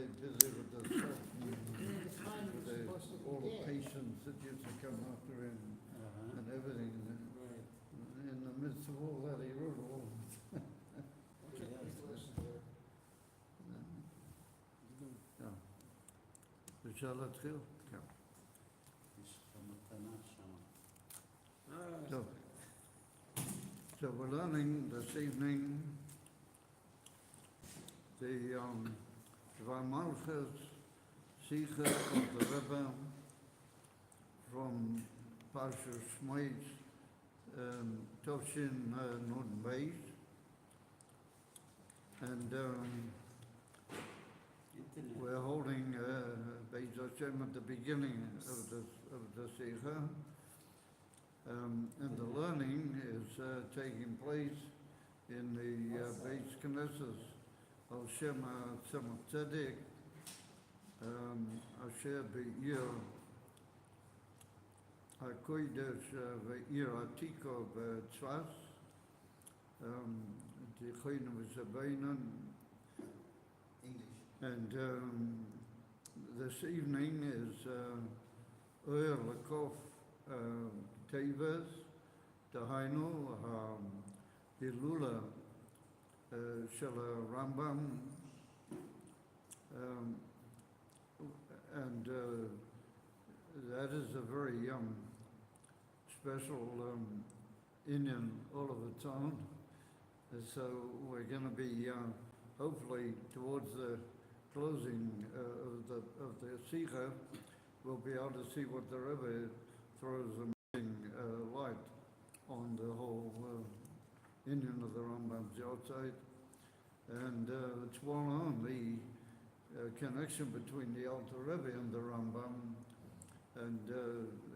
they're busy with the stuff, The time with was supposed to all be the there. patients that used to come after him and everything. Right. In the midst of all that, he wrote all. Which Yeah. is listened Ja. אפשר להתחיל? כן. יש לך מתנה שם. So, so we're learning this evening the Valmalchus Sikha of the Rebbe from Parshas Shemos, Tovshin Nun Beis. And Internet. we're holding Beis Hashem at the beginning of the Sikha. And the learning is taking place in the Beis Knesset of Shemos Tzedek, Asher Be'ir HaKodesh Ve'ir Atiko B'Tzfat, Tichoinu V'Zabeinu. English. And this evening is Oyer Lakof Teves, Dahainu, Hilula Shela Rambam, and that is a very special Indian all of its own. And so we're going to be hopefully towards the closing of the Sikha, we'll be able to see what the Rebbe throws amazing light on the whole Indian of the Rambam's outside. And it's well known, the connection between the Alter Rebbe and the Rambam. And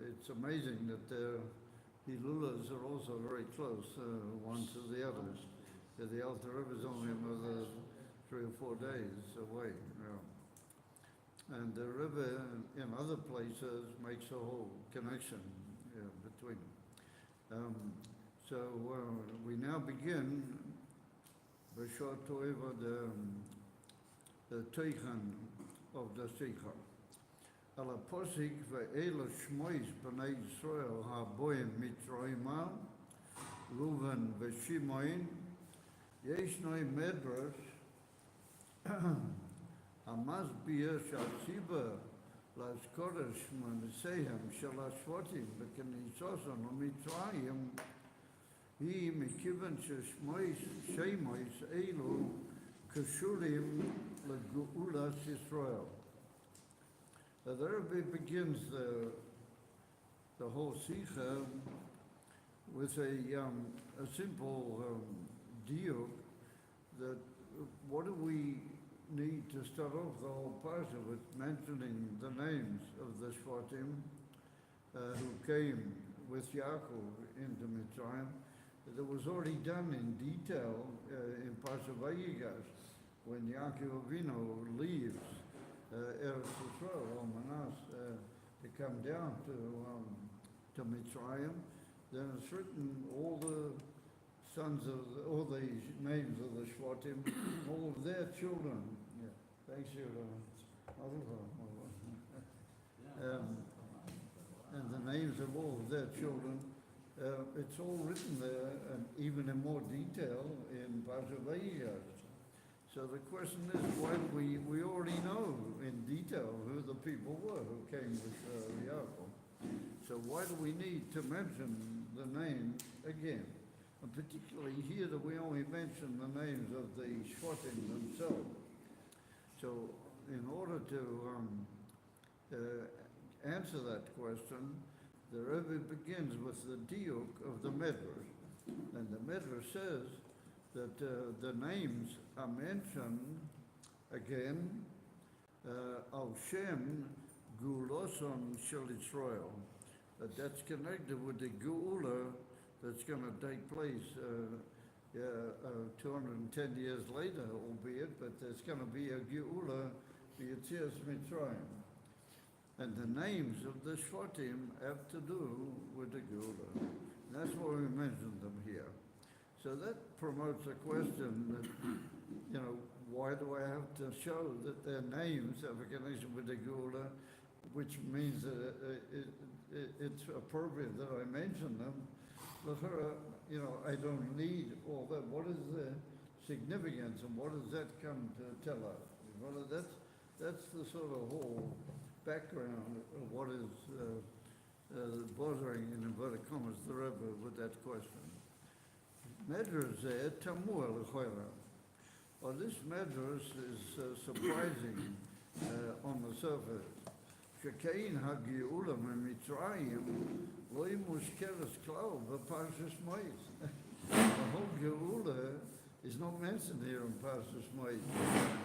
it's amazing that their Hilulas are also very close, one to the others. The Alter Rebbe is only another 3 or 4 days away. Yeah. And the Rebbe in other places makes a whole connection between them. So we now begin B'Shor Toeva, the Teichen of the Sikha. Al Posik ve'ela Shmois b'nei Yisrael ha'boim mitzrayma Reuven ve'Shimoin yeshnoi medrash המסביר שהסיבה להזכורת שמונותיהם של השבטים בכניסתם למצרים היא מכיוון ששמות אלו קשורים לגאולת ישראל. There begins the whole Sikha with a simple diuk that what do we need to start off the whole Parsha with mentioning the names of the Shvatim who came with Yaakov into Mitzrayim. That was already done in detail in Parsha Vayigash when Yaakov Avinu leaves Eretz Yisrael or Manas to come down to Mitzrayim. Then it's written all the sons of all the names of the Shvatim, all of their children. Yeah. Thanks, you. And the names of all of their children. It's all written there, and even in more detail in Parshas Vayigash. So the question is, why do we already know in detail who the people were who came with Yaakov. So why do we need to mention the names again? And particularly here that we only mention the names of the Shvatim themselves. So in order to answer that question, the Rebbe begins with the diuk of the Medrash. And the Medrash says that the names are mentioned again, Al Shem Guloson Shel Yisrael. That's connected with the Geula that's going to take place 210 years later, albeit, but there's going to be a Geula, Yetzias Mitzrayim. And the names of the Shvatim have to do with the Geula. That's why we mentioned them here. So that promotes a question that, why do I have to show that their names have a connection with the Geula, which means that it's appropriate that I mention them? I don't need all that. What is the significance and what does that come to tell us? Well, that's the sort of whole background of what is bothering, in inverted commas, the Rebbe with that question. Medrash there, Tamur l'choira. Well, this medrash is surprising on the surface. Shekein hagiula memitzrayim lo mushkeres klau b'Parshas Shemos. The whole geula is not mentioned here in Parshas Shemos.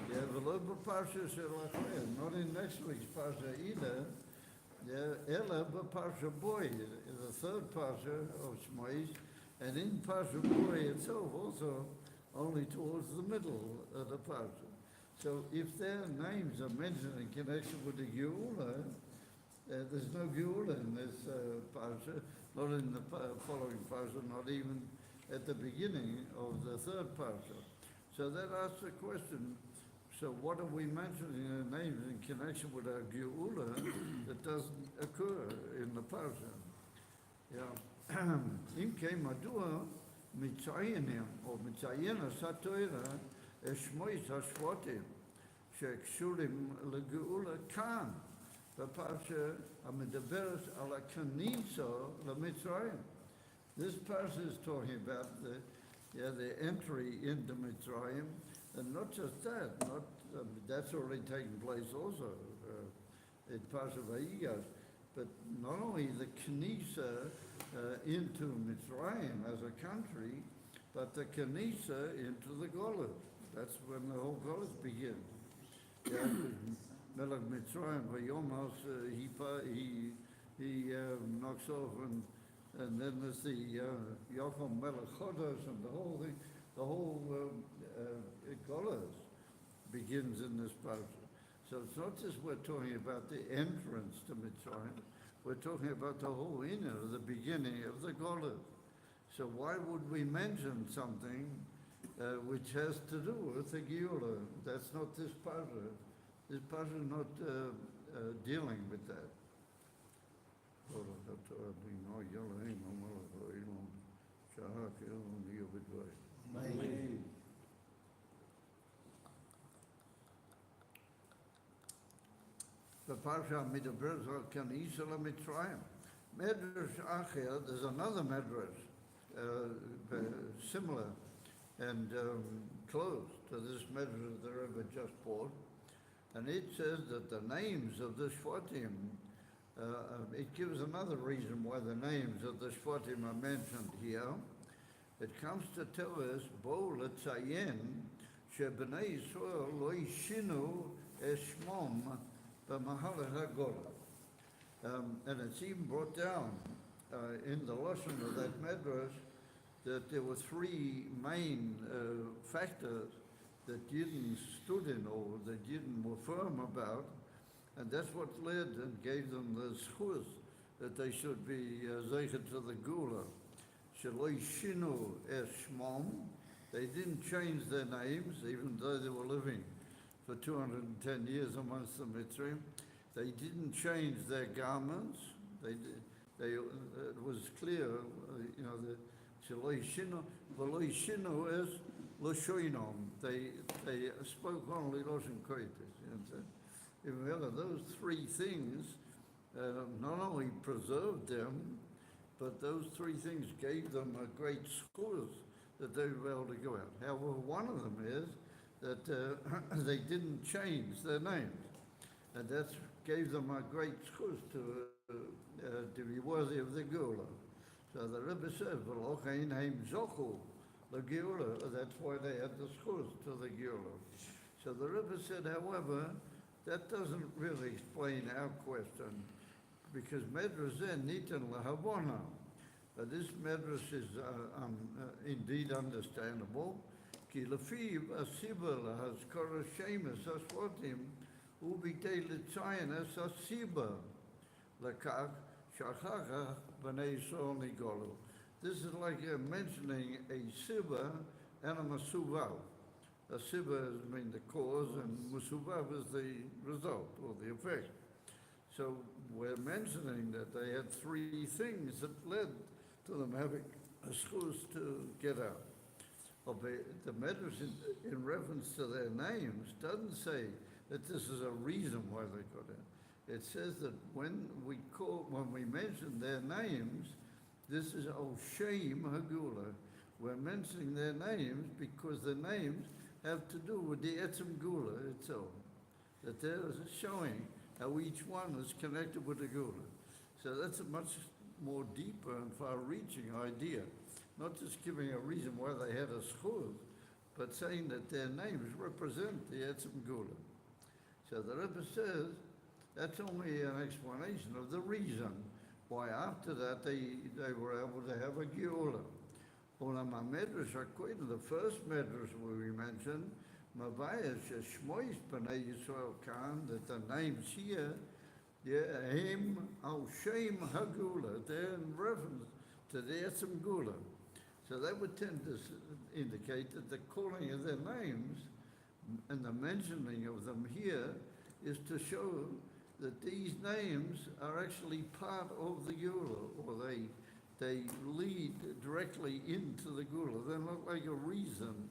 You have a little bit Parshas Shelachim, not in next week's Parsha either. Ela b'Parsha Boy, the third Parsha of Shemos, and in Parsha Boy itself also only towards the middle of the Parsha. So if their names are mentioned in connection with the Geula, there's no Geula in this Parsha, not in the following Parsha, not even at the beginning of the third Parsha. So that asks the question, so what are we mentioning in names in connection with our Geula that doesn't occur in the Parsha? Yeah. Im came Madua, Mitzayenim, or Mitzayena Satoira, Shmois HaShvatim, שקשורים לגאולה כאן, בפרשה המדברת על הכניסה למצרים. This parsha is talking about the entry into Mitzrayim, and not just that, that's already taken place also in Parsha Vayigash, but not only the Knisa into Mitzrayim as a country, but the Knisa into the Golus. That's when the whole Golus begins. Melech Mitzrayim, Vayomas, he knocks off, and then there's the Yocham Melech Chodesh, and the whole Golus begins in this parsha. So it's not just we're talking about the entrance to Mitzrayim, we're talking about the whole inner, the beginning of the Golus. So why would we mention something which has to do with the Geula? That's not this parsha. This parsha is not dealing with that. The parsha midabers al kanisa la Mitzrayim. Medrash Acher, there's another medrash similar and close to this medrash the Rebbe just brought, and it says that the names of the Shvatim, it gives another reason why the names of the Shvatim are mentioned here. It comes to tell us, Bo letzayen shebnei Yisrael lo yishinu es shmom b'mahalach haGola. And it's even brought down in the lashon of that medrash that there were three main factors that Yidden stood in, or that Yidden were firm about, and that's what led and gave them the schus that they should be zeichet to the Gula. Shelo yishinu es shmom, they didn't change their names, even though they were living for 210 years amongst the Mitzrayim. They didn't change their garments. It was clear, that Shelo yishinu, v'lo yishinu es Loshoinom, they spoke only Loshin Koitis. Remember, those three things not only preserved them, but those three things gave them a great schus that they were able to go out. However, one of them is that they didn't change their names, and that gave them a great schus to be worthy of the Geula. So the Rebbe says, "V'lochein heim zochu." The Geula, that's why they had the schus to the Geula. So the Rebbe said, however, that doesn't really explain our question, because medrash then nitan lahavona. This medrash is indeed understandable. Ki lefiv asiba lahazkara Shemos HaShvatim ubitei l'tzayin es asiba lakach shachacha b'nei Yisrael nigolu. This is like mentioning a Sibah and a Masuval. A siba means the cause, and musubab is the result or the effect. So we're mentioning that they had three things that led to them having a schus to get out. The Medrash in reference to their names doesn't say that this is a reason why they got out. It says that when we mention their names, this is Oshem Hagula. We're mentioning their names because the names have to do with the Etzem Gula itself. That there is showing how each one is connected with the Gula. So that's a much more deeper and far-reaching idea. Not just giving a reason why they had a schuz, but saying that their names represent the Etzem Gula. So the Rebbe says that's only an explanation of the reason why after that they were able to have a Geula. Olam HaMedrash, according to the first Medrash we mentioned, Mavaya Shemos B'nai Yisrael Khan, that the names here, Him Al Shem Hagula, they're in reference to the Etzem Gula. So that would tend to indicate that the calling of their names and the mentioning of them here is to show that these names are actually part of the Gula, or they lead directly into the Gula. They're not like a reason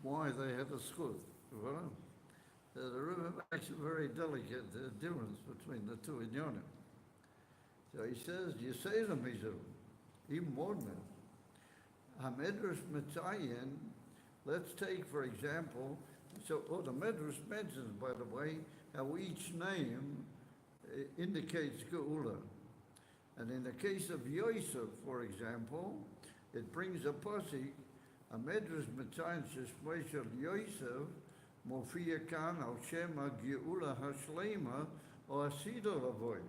why they had a schut. Well, the Rebbe makes a very delicate difference between the two inyonim. So he says, Yisayim Mizu, even more than that. HaMedrash Metzayin, let's take, for example, the Medrash mentions, by the way, how each name indicates Geula. And in the case of Yosef, for example, it brings a pasuk, HaMedrash Metzayin Sheshmei Shel Yosef, Mofia Kan Al Shema Geula HaShlema or Asida Lavoy.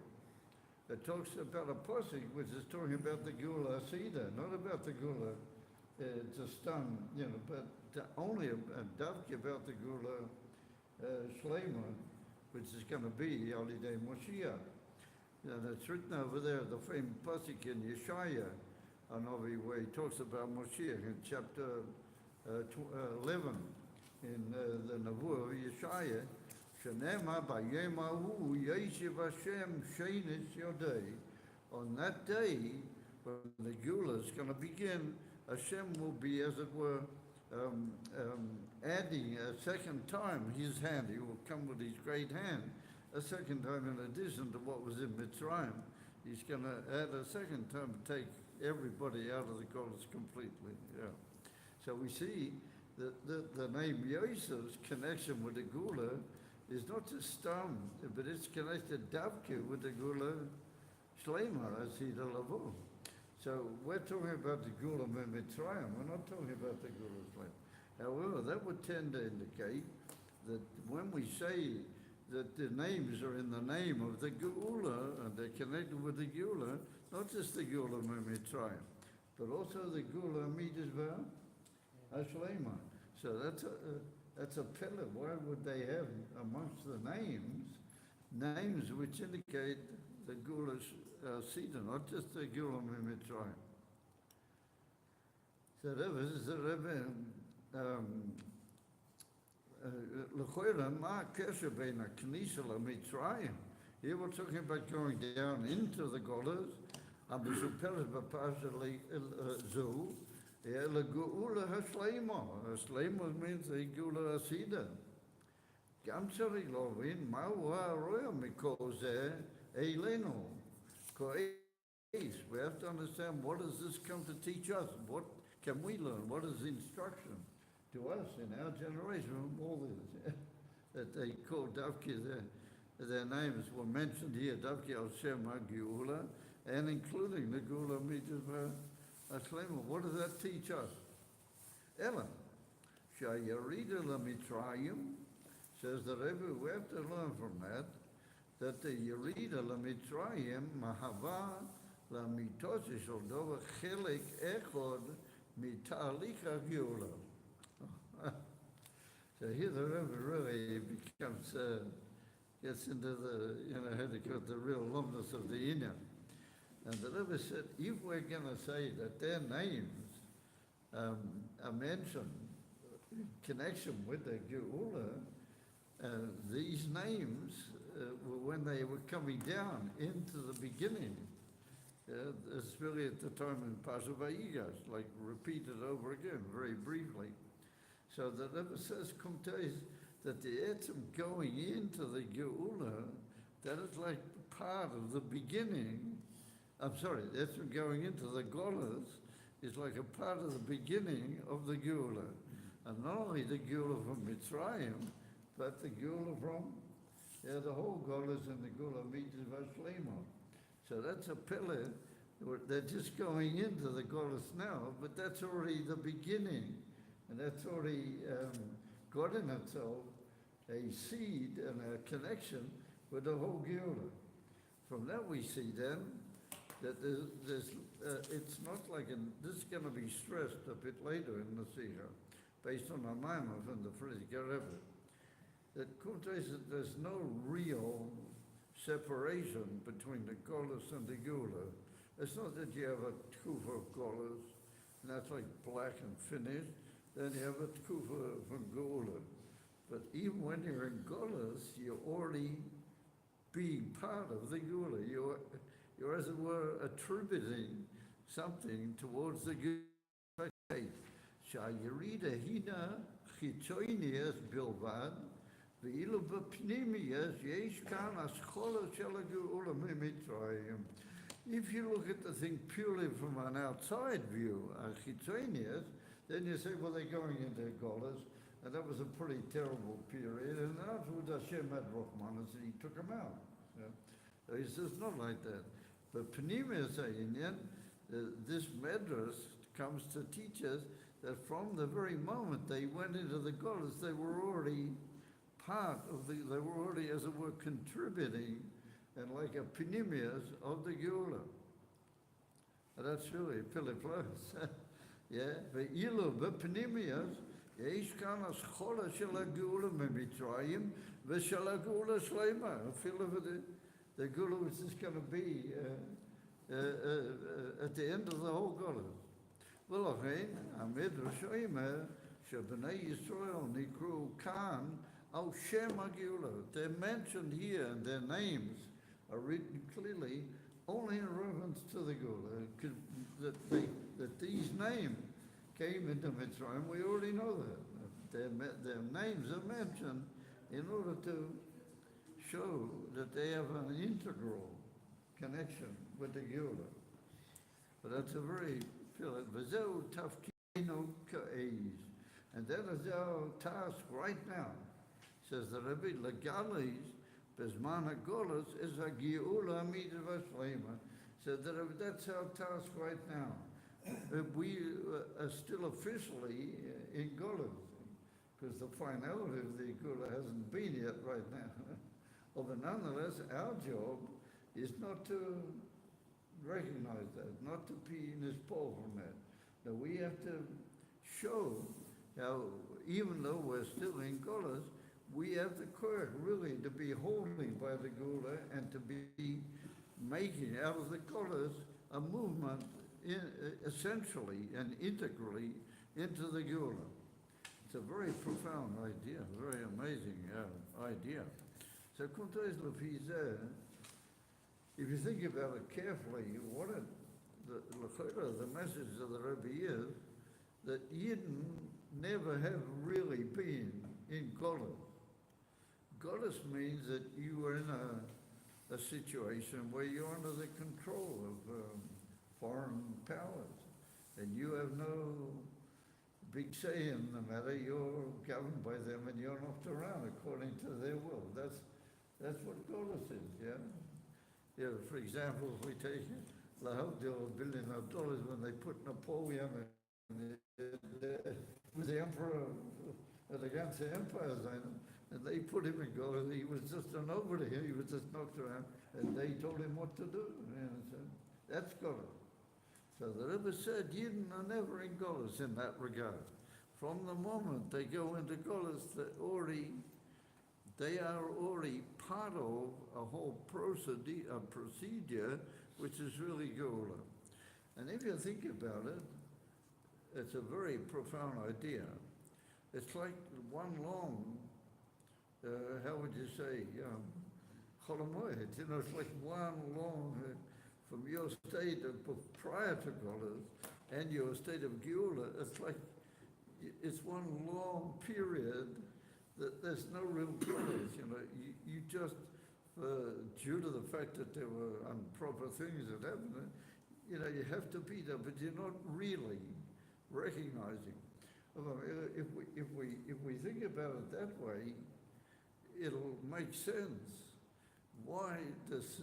It talks about a pasuk which is talking about the Geula Asida, not about the Geula to stun, but only a davki about the Geula Shlema, which is going to be Yalidei Moshiach. And it's written over there, the famous pasuk in Yeshaya, where he talks about Moshiach in chapter 11 in the Nevuah of Yeshaya. Shenema b'yemahu yeshiv Hashem sheinish yodei. On that day, when the Geula is going to begin, Hashem will be, as it were, adding a second time his hand. He will come with his great hand a second time in addition to what was in Mitzrayim. He's going to add a second time to take everybody out of the Golas completely. Yeah. So we see that the name Yosef's connection with the Geula is not just Stam, but it's connected Davke with the Geula Shlema, as he the Lavo. So we're talking about the Geula Mitzrayim, we're not talking about the Geula Shlema. However, that would tend to indicate that when we say that the names are in the name of the Geula, and they're connected with the Geula, not just the Geula Mitzrayim, but also the Geula Midizva Hashlema. So that's a pillar. Why would they have amongst the names which indicate the Geula Sida, not just the Geula Mitzrayim? So that was the Rebbe. Here we're talking about going down into the Golas. Hashlema means a Geula Asida. Gam צריך להבין מהו הרואה מכל זה אלינו. We have to understand, what does this come to teach us? What can we learn? What is the instruction to us in our generation from all this? That they call Davki, their names were mentioned here, Davki al Shem HaGeula, and including the Geula Mitzvah Hashlema. What does that teach us? Ella, Shayarida LaMitrayim, says the Rebbe, we have to learn from that the Yerida LaMitrayim Mahava LaMitosi Shel Dova Chelik Echod Mitahlich HaGeula. So here the Rebbe really becomes, gets into the real luminous of the Inyan. And the Rebbe said, if we're going to say that their names are mentioned connection with the Geula, these names were when they were coming down into the beginning. It's really at the time in Parshas Vayigash, like repeated over again, very briefly. So that it says, that the etzem going into the Geula, that is like part of the beginning. I'm sorry, the etzem going into the Golas is like a part of the beginning of the Geula. And not only the Geula from Mitzrayim, but the Geula from, the whole Golas and the Geula Mitzvah Shlema. So that's a pillar. They're just going into the Golas now, but that's already the beginning. And that's already got in itself a seed and a connection with the whole Geula. From that we see then that it's not like, this is going to be stressed a bit later in the Sikha, based on a Maimon from the Frierdiker Rebbe, that there's no real separation between the Golas and the Geula. It's not that you have a tkufa of Golas, and that's like black and finished, then you have a tkufa from Geula. But even when you're in Golas, you're already being part of the Geula. You're, as it were, attributing something towards the Geula. Sha'yirida hina chitzoinias bilvad, ve'ilu b'pnimias yesh kan aschola shel ha'geula miMitzrayim. If you look at the thing purely from an outside view, chitzonius, then you say, well, they're going into Golas, and that was a pretty terrible period, and afterwards Hashem had Rahmanas, and he took them out. So he says, not like that. But Pneumius Ayinyan, this Medras comes to teach us that from the very moment they went into the Golas, they were already part of they were already, as it were, contributing and like a Pneumius of the Geula. And that's really Philippus. Yeah, but Ilu, but Pneumius, Yesh kan aschola shel ha'geula miMitzrayim v'shel ha'geula shlema. I feel of it, the Geula was just going to be at the end of the whole Geula. V'lochein, HaMidrash omer shebnei Yisrael nikru kan al Shem ha'geula. They're mentioned here, and their names are written clearly only in reference to the Geula. That these names came into Mitzrayim, we already know that. Their names are mentioned in order to show that they have an integral connection with the Geula. But that's a very, v'zeu tafkinu ka'ez. And that is our task right now. Says the Rebbe, legalis, bezman ha'golas, is ha'geula mitzvah shlema. So that's our task right now. We are still officially in Golas, because the finality of the Geula hasn't been yet right now. But nonetheless, our job is not to recognize that, not to be in this pole from that. That we have to show how, even though we're still in Golas, we have the courage really to be holding by the Geula and to be making out of the Golas a movement essentially and integrally into the Geula. It's a very profound idea, very amazing idea. So, if you think about it carefully, the message of the Rebbe is that Yidden never have really been in Golas. Golas means that you are in a situation where you're under the control of foreign powers, and you have no big say in the matter. You're governed by them, and you're knocked around according to their will. That's what Golas is, yeah? Yeah, for example, if we take $1 billion when they put Napoleon with the emperor against the empires, and they put him in Golas. He was just a nobody. He was just knocked around, and they told him what to do. That's Golas. So the Rebbe said, Yidden are never in Golas in that regard. From the moment they go into Golas, they are already part of a whole procedure which is really Geula. And if you think about it, it's a very profound idea. it's like one long, how would you say, Chol Hamoed, it's like one long, from your state of prior to Golas and your state of Geula, it's one long period that there's no real Golas, you just, due to the fact that there were improper things that happened, you have to be there, but you're not really recognizing. If we think about it that way, it'll make sense. Why does,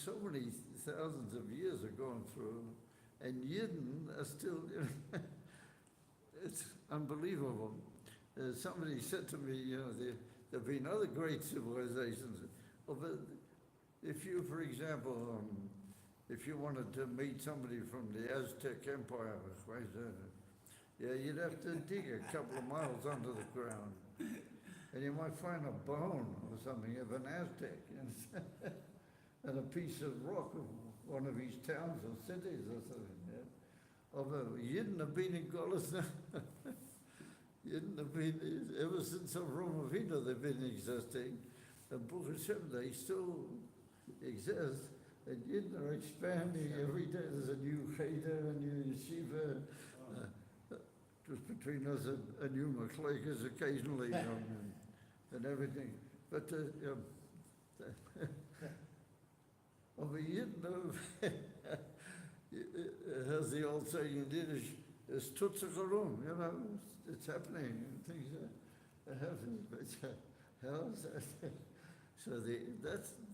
so many thousands of years have gone through, and Yidden are still, it's unbelievable. Somebody said to me, there have been other great civilizations. But if you, for example, if you wanted to meet somebody from the Aztec Empire, you'd have to dig a couple of miles under the ground. And you might find a bone or something of an Aztec, and a piece of rock of one of his towns or cities or something. Although Yidden have been in Golis now. Yidden have been, ever since Avram Avinu they've been existing. And Baruch Hashem, they still exist. And Yidden are expanding every day. There's a new cheder, a new yeshiva. Just between us, a new machlekes occasionally, and everything. But of a Yidden, as the old saying in Yiddish, it's tutzacharum, it's happening, and things are happening. But how is that? So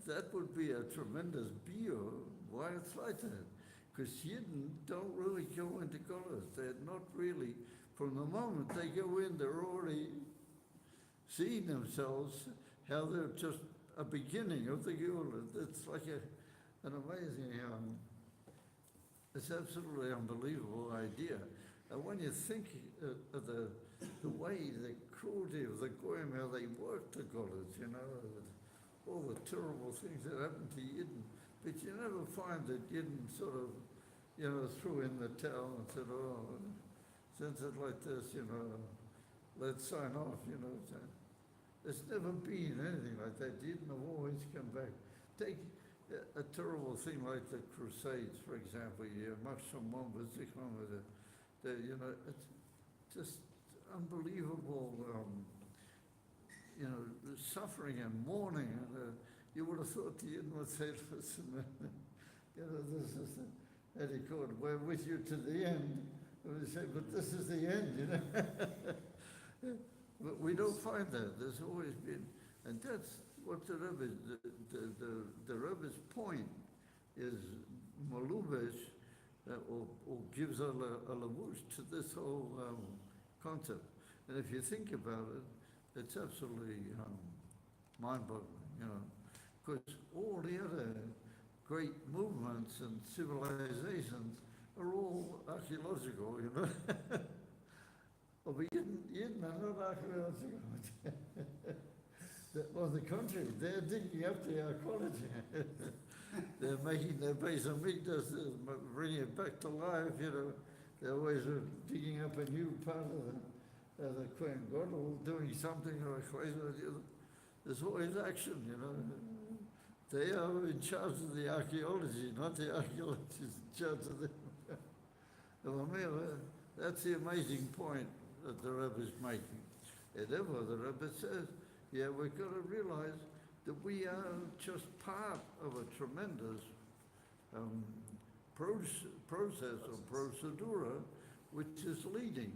that would be a tremendous bio why it's like that. Because Yidden don't really go into colors. They're not really, from the moment they go in, they're already seeing themselves, how they're just a beginning of the Geula. It's like an amazing, it's absolutely unbelievable idea. And when you think of the way, the cruelty of the Goyim, how they work the Golas, all the terrible things that happen to Yidden, but you never find that Yidden sort of, threw in the towel and said, oh, since it's like this, let's sign off, There's never been anything like that. Yidden have always come back. Take a terrible thing like the Crusades, for example, it's just unbelievable, suffering and mourning. And you would have thought the Yidden would say, listen, this is the etiquette, we're with you to the end. And we say, but this is the end, But we don't find that. There's always been, and that's what the Rebbe, the Rebbe's point is malubesh, or gives a lavush to this whole concept. And if you think about it, it's absolutely mind-boggling, because all the other great movements and civilizations are all archaeological, But Yidden are not archaeological. On the contrary, they're digging up the archaeology. They're making their base of mikdash, bringing it back to life, They're always digging up a new part of the Kohen Gadol, doing something, or there's always action, They are in charge of the archaeology, not the archaeologists in charge of them. That's the amazing point that the Rebbe is making. And therefore, the Rebbe says, we've got to realize that we are just part of a tremendous process or procedura which is leading,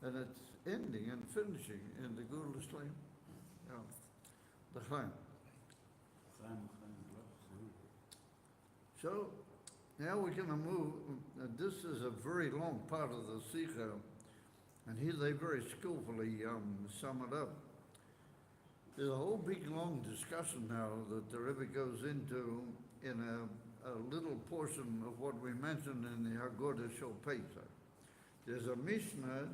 and it's ending and finishing in the Gula Shlem, the Chaim. So now we're going to move, this is a very long part of the Sikha, and here they very skillfully sum it up. There's a whole big long discussion now that the Rebbe goes into in a little portion of what we mentioned in the Haggadah Shel Pesach. There's a Mishnah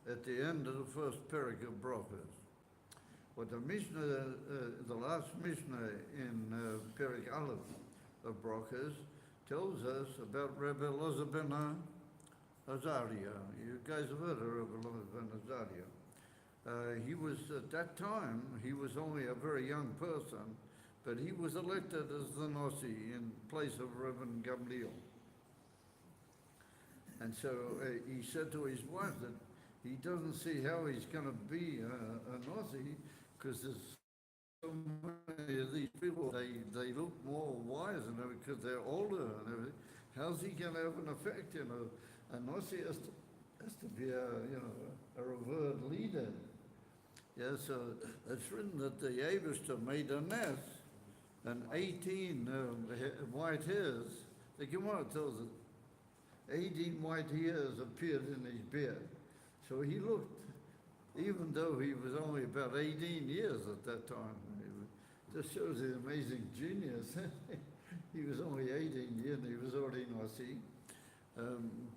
at the end of the first parak of Brachos. What the Mishnah, the last Mishnah in Parak Aleph of Brachos tells us about Rebbe Elazar ben Azaria. You guys have heard of Rabbi Elazar ben Azaria. He was, at that time, he was only a very young person, but he was elected as the Nasi in place of Reverend Gamliel. And so he said to his wife that he doesn't see how he's going to be a Nasi because there's so many of these people, they look more wise and everything because they're older and everything. How's he going to have an effect, you know? A Nasi has to be a revered leader. Yeah, so it's written that the Abishter made a nest and 18 white hairs. The Gemara tells us 18 white hairs appeared in his beard. So he looked, even though he was only about 18 years at that time, it just shows his amazing genius. He was only 18 years and he was already Nasi.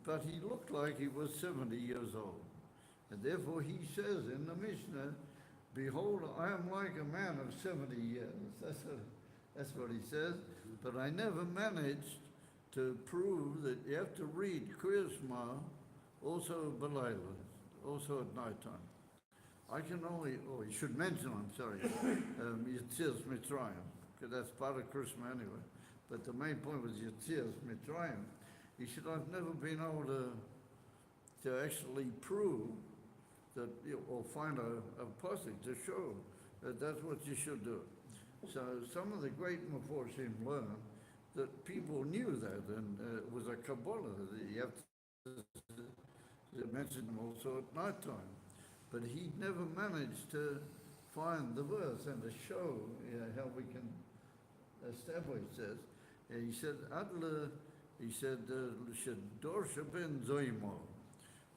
But he looked like he was 70 years old. And therefore he says in the Mishnah, behold, I am like a man of 70 years. That's what he says. But I never managed to prove that you have to read Kriyas Shema also Balayla, also at night time. I can only, you should mention, I'm sorry, Yetzias Mitzrayim, because that's part of Krishma anyway. But the main point was Yetzias Mitzrayim. He said, I've never been able to actually prove that, or find a passage to show that that's what you should do. So some of the great Meforshim learned that people knew that, and it was a Kabbalah. You have to mention them also at night time. But he never managed to find the verse and to show how we can establish this. He said, Adler, he said, Dorsha ben Zoimo.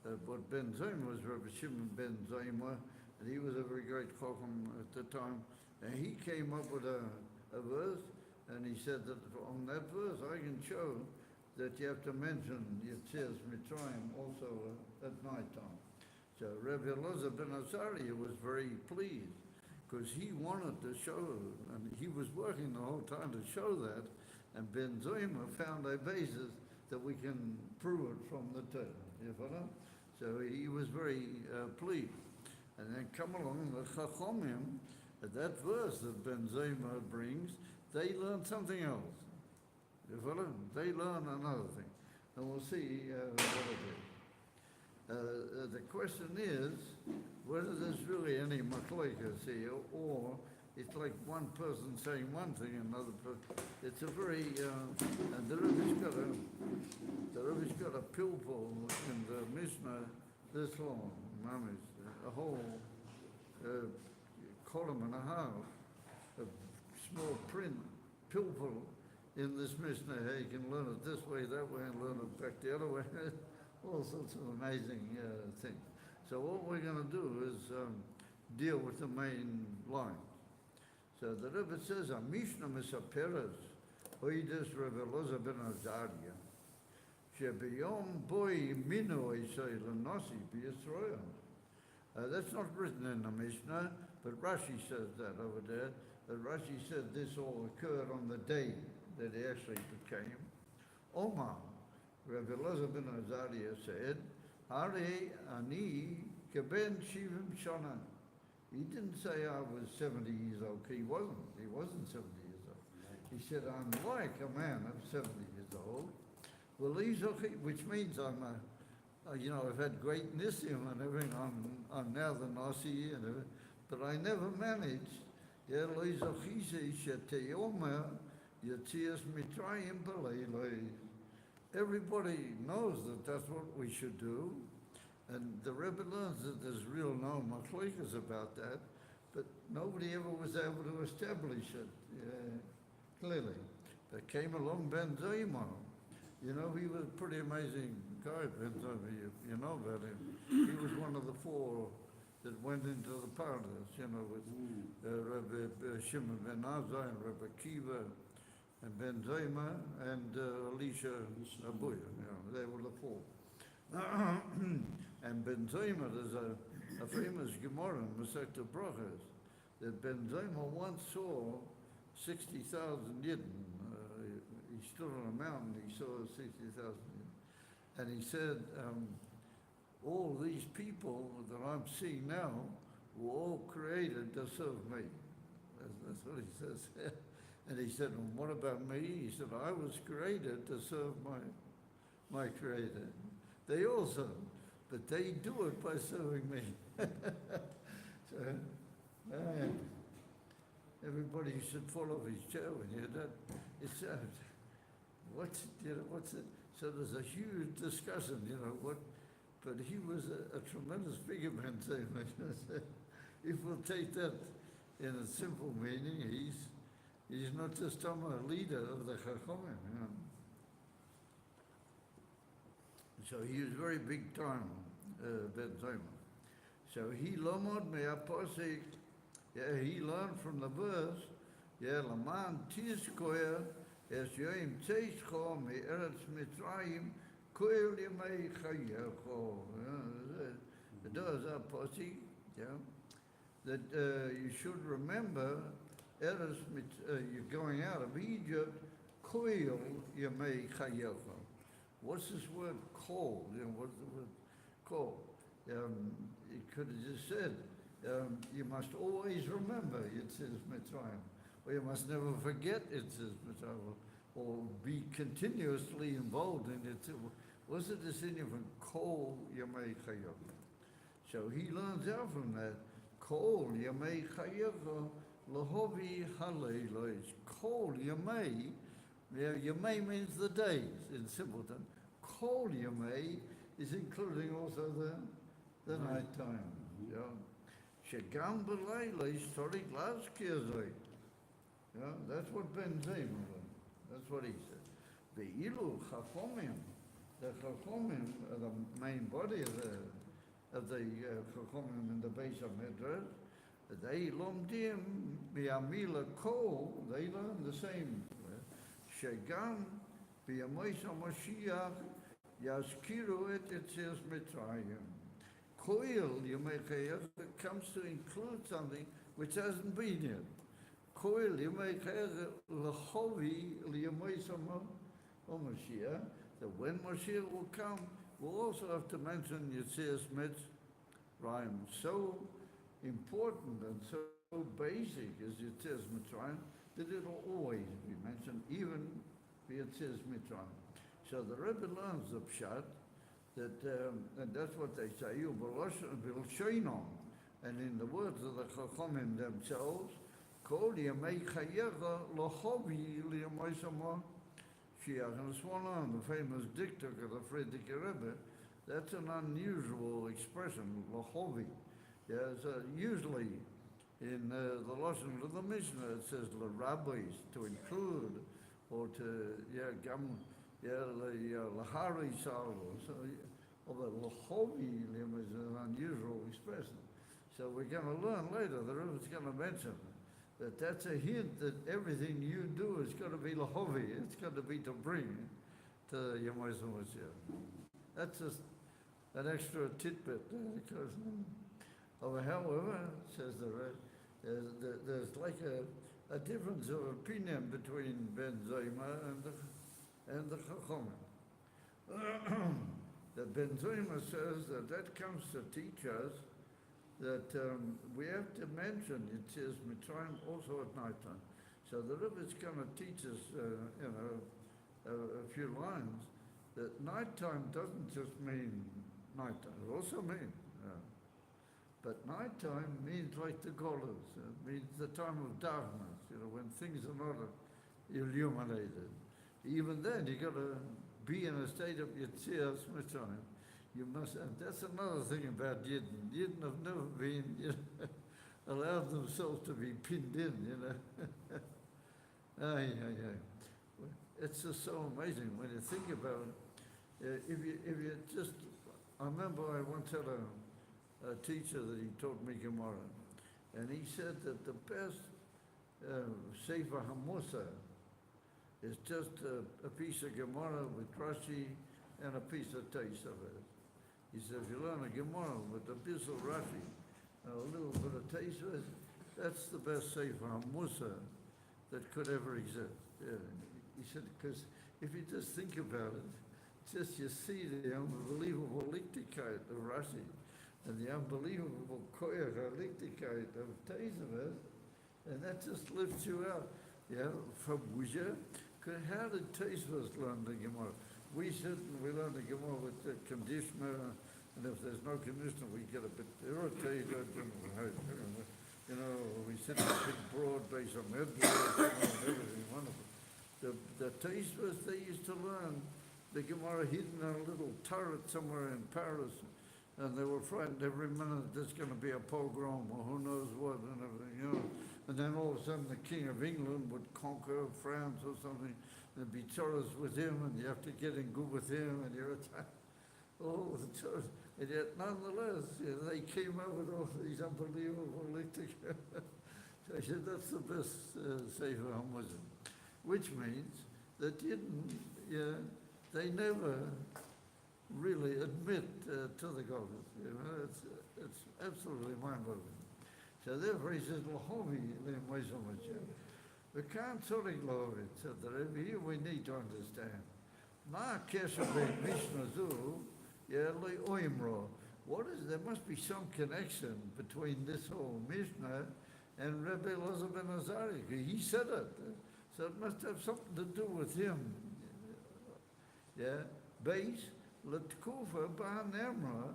But Ben Zoimo was Rabbi Shimon ben Zoimo, and he was a very great chacham at the time. And he came up with a verse, and he said that on that verse I can show that you have to mention Yetzias Mitzrayim also at night time. So Rabbi Elazar ben Azaria was very pleased because he wanted to show, and he was working the whole time to show that, and Ben Zoima found a basis that we can prove it from the Torah. You follow? So he was very pleased. And then come along the Chachomim, that verse that Ben Zoima brings, they learn something else. You follow? They learn another thing. And we'll see what it is. The question is whether there's really any machlokas here, or it's like one person saying one thing, another person. It's a very, and the Rebbe's got a pilpul in the Mishnah this long, mamish, a whole column and a half of small print pilpul in this Mishnah. How you can learn it this way, that way, and learn it back the other way. All sorts of amazing things. So what we're going to do is deal with the main line. So the Rebbe says, a Mishnah Misaperes, Hoides Rebbe Elazar ben Azaria, Shebiyom Boi Mino Isai Lenasi B'Yisrael. That's not written in the Mishnah, but Rashi says that over there. That Rashi said this all occurred on the day that he actually became. Omar, Rabbi Elazar ben Azaria said, Hare ani keben shivim shana. He didn't say I was 70 years old. He wasn't 70 years old. He said, I'm like a man of 70 years old. Well, which means I've had great nisim and everything. I'm now the Nasi and everything. But I never managed. Everybody knows that that's what we should do. And the Rebbe learns that there's real no machlokas about that, but nobody ever was able to establish it clearly. There came along Ben Zoimo. You know, he was a pretty amazing guy, Ben Zoimo. You know about him. He was one of the four that went into the Parshas, with Rabbi Shimon ben Azai and Rabbi Kiva and Ben Zoima and Elisha Abuya. They were the four. And Ben Zoima, there's a famous Gemara in Masechta Brachas that Ben Zoima once saw 60,000 Yidden. He stood on a mountain, he saw 60,000 Yidden. And he said, all these people that I'm seeing now were all created to serve me. That's what he says. And he said, well, what about me? He said, I was created to serve my Creator. They also, but they do it by serving me. So, everybody should follow his chair when you that. It's what's it? So there's a huge discussion, what. But he was a tremendous figure, Ben Zayman. If we'll take that in a simple meaning, he's not just a leader of the Chachamim, So he was very big time, Ben Zayman. So he lomod me'aposik, he learned from the verse, Laman tizkoyer es yoim tzeischo me'eretz Mitzrayim koel yemei chayecho. It does, aposik, that you should remember Eretz you're going out of Egypt, koel yemei chayecho. What's this word kol? What's the word kol? It could have just said, you must always remember Yitzhak Mitzrayim, or you must never forget Yitzhak Mitzrayim, or be continuously involved in it. Was it a significant kol yamei chayach? So he learns out from that, kol yamei chayach lahovi haleilos. Kol yamei, yamei means the days in simpleton. Kol yamei is including also the night time. Shegam b'layla historic last kirzoi. That's what Ben Zayman learned. That's what he said. Ve'ilu chachomim, the chachomim, the main body of the chachomim in the base of Midrash, they lomdim mi'amila kol. They learn the same. Shegam b'yamoisa Mashiach yaskiru et Yitzhak Mitzrayim. Koil Yemei comes to include something which hasn't been yet. Koil Yemei Lachovi Yemei Mashiach. That when Mashiach will come, we'll also have to mention Yitzhak Mitzrayim. So important and so basic is Yitzhak Mitzrayim that it'll always be mentioned, even Yitzhak Mitzrayim. So the Rebbe learns the pshat. And that's what they say, and in the words of the Chachamim themselves, Kol Yemei Chayecha Lochovi Liyamoisama Shiach. And it's one on the famous dictum of the Frierdiker Rebbe. That's an unusual expression, Lochovi. Usually in the Lashon of the Mishnah it says rabbis to include, or to lahari salvo. So, although lachovi is an unusual expression. So we're going to learn later, the Rebbe's going to mention that that's a hint that everything you do is going to be lachovi. It's going to be to bring to Yom Mashiach. That's just an extra tidbit. Because, however, says the Rebbe, there's like a difference of opinion between Ben Zayma and the Chachamim. The Ben Zayma says that comes to teach us that we have to mention Yitzhak Mitzrayim also at night time. So the Rebbe is going to teach us, a few lines that nighttime doesn't just mean nighttime; it also means. But nighttime means like the Golas. It means the time of darkness. When things are not illuminated. Even then, you got to be in a state of Yitzhak Mitzrayim. You must, and that's another thing about Yidden. Yidden have never been allowed themselves to be pinned in, It's just so amazing when you think about it. If you just, I remember I once had a teacher that he taught me Gemara, and he said that the best Sefer HaMusa is just a piece of Gemara with Rashi and a piece of taste of it. He said, if you learn a Gemara with a piece of Rashi and a little bit of taste of it, that's the best Sefer HaMusa that could ever exist. Yeah. He said, because if you just think about it, just you see the unbelievable lichtigkeit of Rashi and the unbelievable lichtigkeit of Teisevet, and that just lifts you out. Yeah, from Wuzha, how did Teisevet learn the Gemara? We learn the Gemara with the conditioner, and if there's no conditioner, we get a bit irritated, we sit in a big broad base on headboards, and everything wonderful. The Teisevet, they used to learn the Gemara hidden in a little turret somewhere in Paris, and they were frightened every minute there's going to be a pogrom or who knows what and everything, And then all of a sudden the King of England would conquer France or something. There'd be terrorists with him, and you have to get in good with him, and you're attacked. Oh, the terrorists. And yet, nonetheless, they came up with all these unbelievable electric. So I said, that's the best Sefer HaMuslim. Which means that they never really admit to the goddess. It's absolutely mind-boggling. So therefore he says, Lahomi le'moizom. We can't sort of said that here we need to understand. Ma kesher Mishnah zu, le'oimro. What is, there must be some connection between this whole Mishnah and Rebbe Elazar ben Azariah. He said it. So it must have something to do with him. Base, L'tkufa ba'an emra,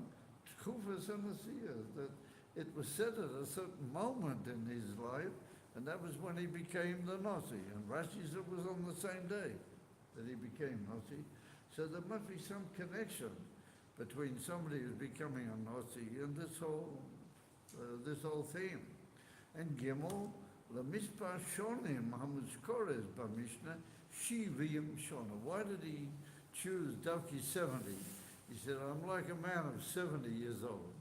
tkufa sanasiyah, that it was said at a certain moment in his life, and that was when he became the Nasi. And Rashi said it was on the same day that he became Nasi. So there must be some connection between somebody who's becoming a Nasi and this whole theme. And Gimel, L'mispar shonim hamuzkores b'mishnah shivim shona. Why did he choose Davki 70? He said, I'm like a man of 70 years old.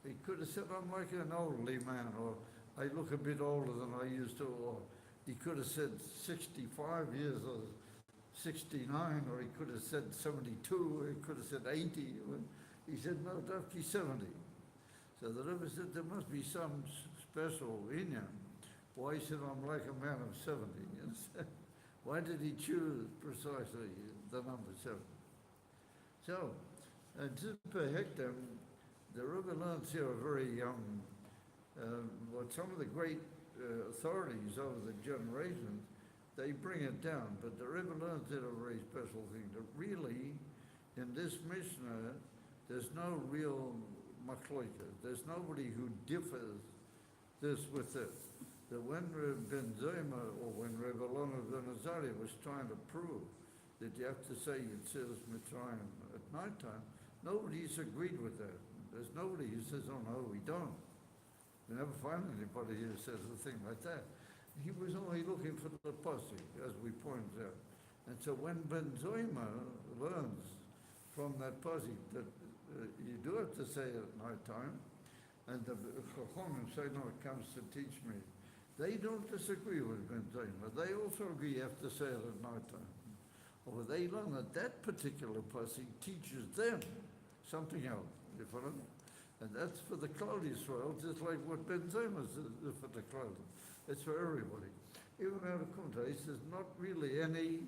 He could have said, I'm like an elderly man, or I look a bit older than I used to, or he could have said 65 years, or 69, or he could have said 72, or he could have said 80. He said, no, Davki 70. So the Rebbe said, there must be some special in him. Why he said, I'm like a man of 70? Why did he choose precisely the number 70? So, per hectare, the Rebbe learns here what some of the great authorities over the generations, they bring it down, but the Rebbe learns it a very special thing, that really, in this Mishnah, there's no real machloika. There's nobody who differs this with this. That when Reb Ben Zoma, or when Reb Elazar ben Azariah was trying to prove that you have to say Yetzias Mitzrayim at nighttime, nobody's agreed with that. There's nobody who says, oh no, we don't. We never find anybody who says a thing like that. He was only looking for the posse, as we pointed out. And so when Ben Zoma learns from that posse that you do have to say it at nighttime, and the Chachamim say, no, it comes to teach me. They don't disagree with Ben Zoma. They also agree you have to say it at nighttime. Or they learn that that particular posse teaches them something else. You follow me? And that's for the Klal Yisrael, just like what Ben Zoma says for the Klal. It's for everybody. Even out of Kumtais, there's not really any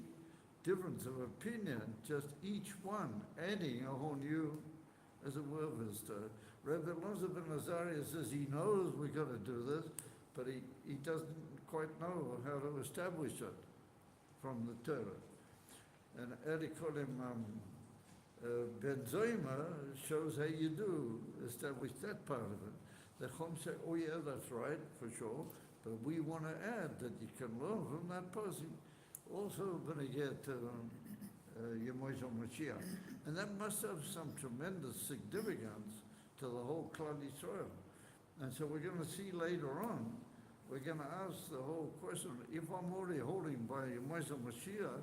difference of opinion, just each one adding a whole new, as it were, Rebbe Elazar ben Azariah says he knows we've got to do this, but he doesn't quite know how to establish it from the Torah. And Erikolim Ben Zoma shows how you do establish that part of it. The Chum say, oh yeah, that's right, for sure, but we want to add that you can learn from that posse. Also going to get Yemois Mashiach. And that must have some tremendous significance to the whole Klal Yisrael. And so we're going to see later on, we're going to ask the whole question, if I'm already holding by Yemois Mashiach,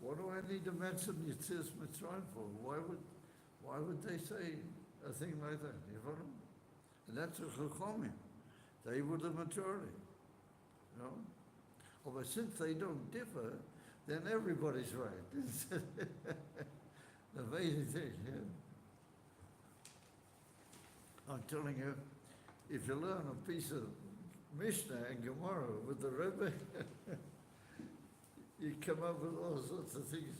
what do I need to mention Yetzias Mitzrayim for? Why would they say a thing like that? You follow? And that's a Chachamim. They were the majority. You know? Oh, but since they don't differ, then everybody's right. The amazing thing, yeah. I'm telling you, if you learn a piece of Mishnah and Gemara with the Rebbe, you come up with all sorts of things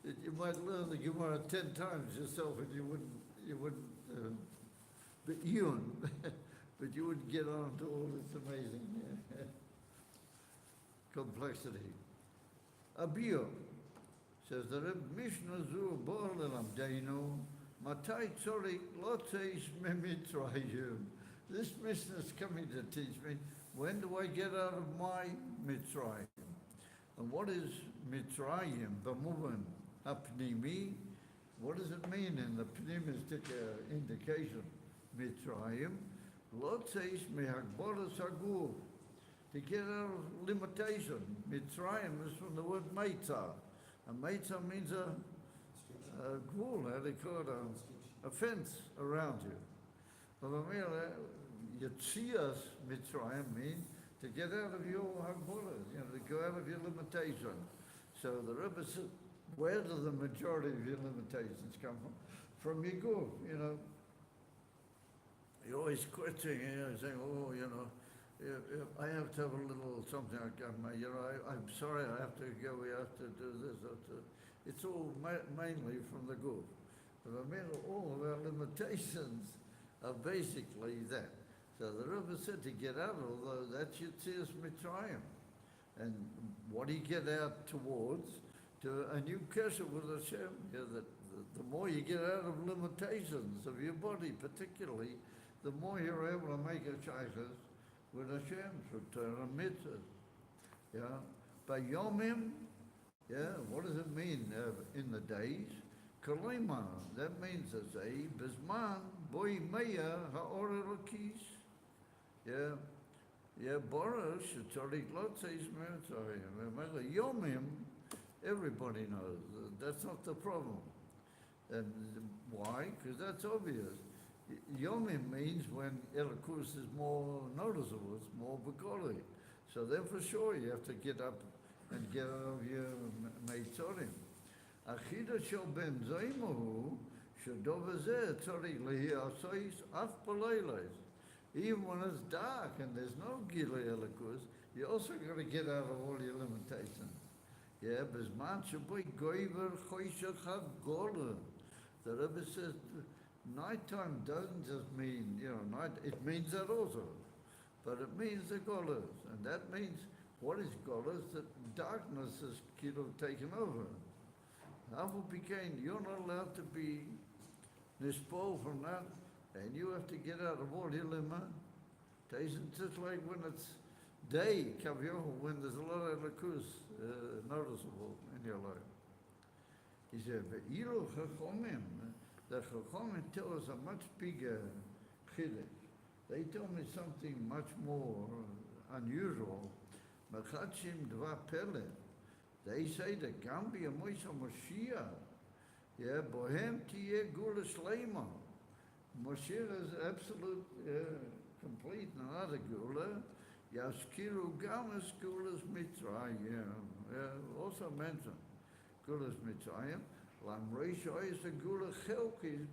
that you might learn the Gemara 10 times yourself and you wouldn't, but but you wouldn't get on to all this amazing complexity. Abiyah says the Reb Mishnah Zu Bo'alelam Deinu Matai Tzorik Lotzeis Memitzrayim. This Mishnah is coming to teach me, when do I get out of my Mitzrayim? And what is Mitzrayim? B'muvan hapnimi. What does it mean in the pneumistic indication? Mitzrayim. Lotzeis mehagbolas hagur. To get out of limitation. Mitzrayim is from the word meitzah. And meitzah means a gvul, how they call it, a fence around you. But Yetzias Mitzrayim means to get out of your hagbolas, to go out of your limitation. So the Rebbe said, where do the majority of your limitations come from? From your guf, You're always questioning, saying, I have to have a little something like that, I'm sorry, I have to go, we have to do this, it's all mainly from the guf. But all of our limitations are basically that. So the Rebbe said to get out of those, that's Yetzias Mitzrayim. And what do you get out towards? To a new kesher with Hashem. The more you get out of limitations of your body, particularly, the more you're able to make a shaykhs with Hashem, through Torah mitzvahs. By Yomim, what does it mean in the days? Kalima, that means as a Bisman, Boy Meya, Ha'or Elokis. Boros, Shetzorik Lotzeis Mitzrayim. Yomim, everybody knows. That's not the problem. And why? Because that's obvious. Yomim means when Elokus is more noticeable, it's more Begoli. So then for sure you have to get up and get out of your Meitzorim. Achida shel ben Zaymahu, Shadovazeh, Tzorik Lehi Asois, Af Balayles. Even when it's dark and there's no Gilei Elokus, you also got to get out of all your limitations. Bizman Shaboy Goiver Choshech HaGola. The Rebbe says, nighttime doesn't just mean, night, it means that also. But it means the Golas. And that means, what is Golas? That darkness is taken over. You're not allowed to be nispol from that. And you have to get out of all your limitations, just like when it's day, when there's a lot of lakus noticeable in your life. He said, but Ilu Chachomim, the Chachomim tell us a much bigger chiddush. They tell me something much more unusual. Mechachim Dva Pele. They say that Gambi Amoisa Moshiach, Bohem Tiye Gula Shleima. Moshiach is absolute, complete, not a Gula. Yaskiru Gamas Gulas Mitzrayim. Also mentioned Gulas Mitzrayim. Lam Reisha is a Gula Chelkis,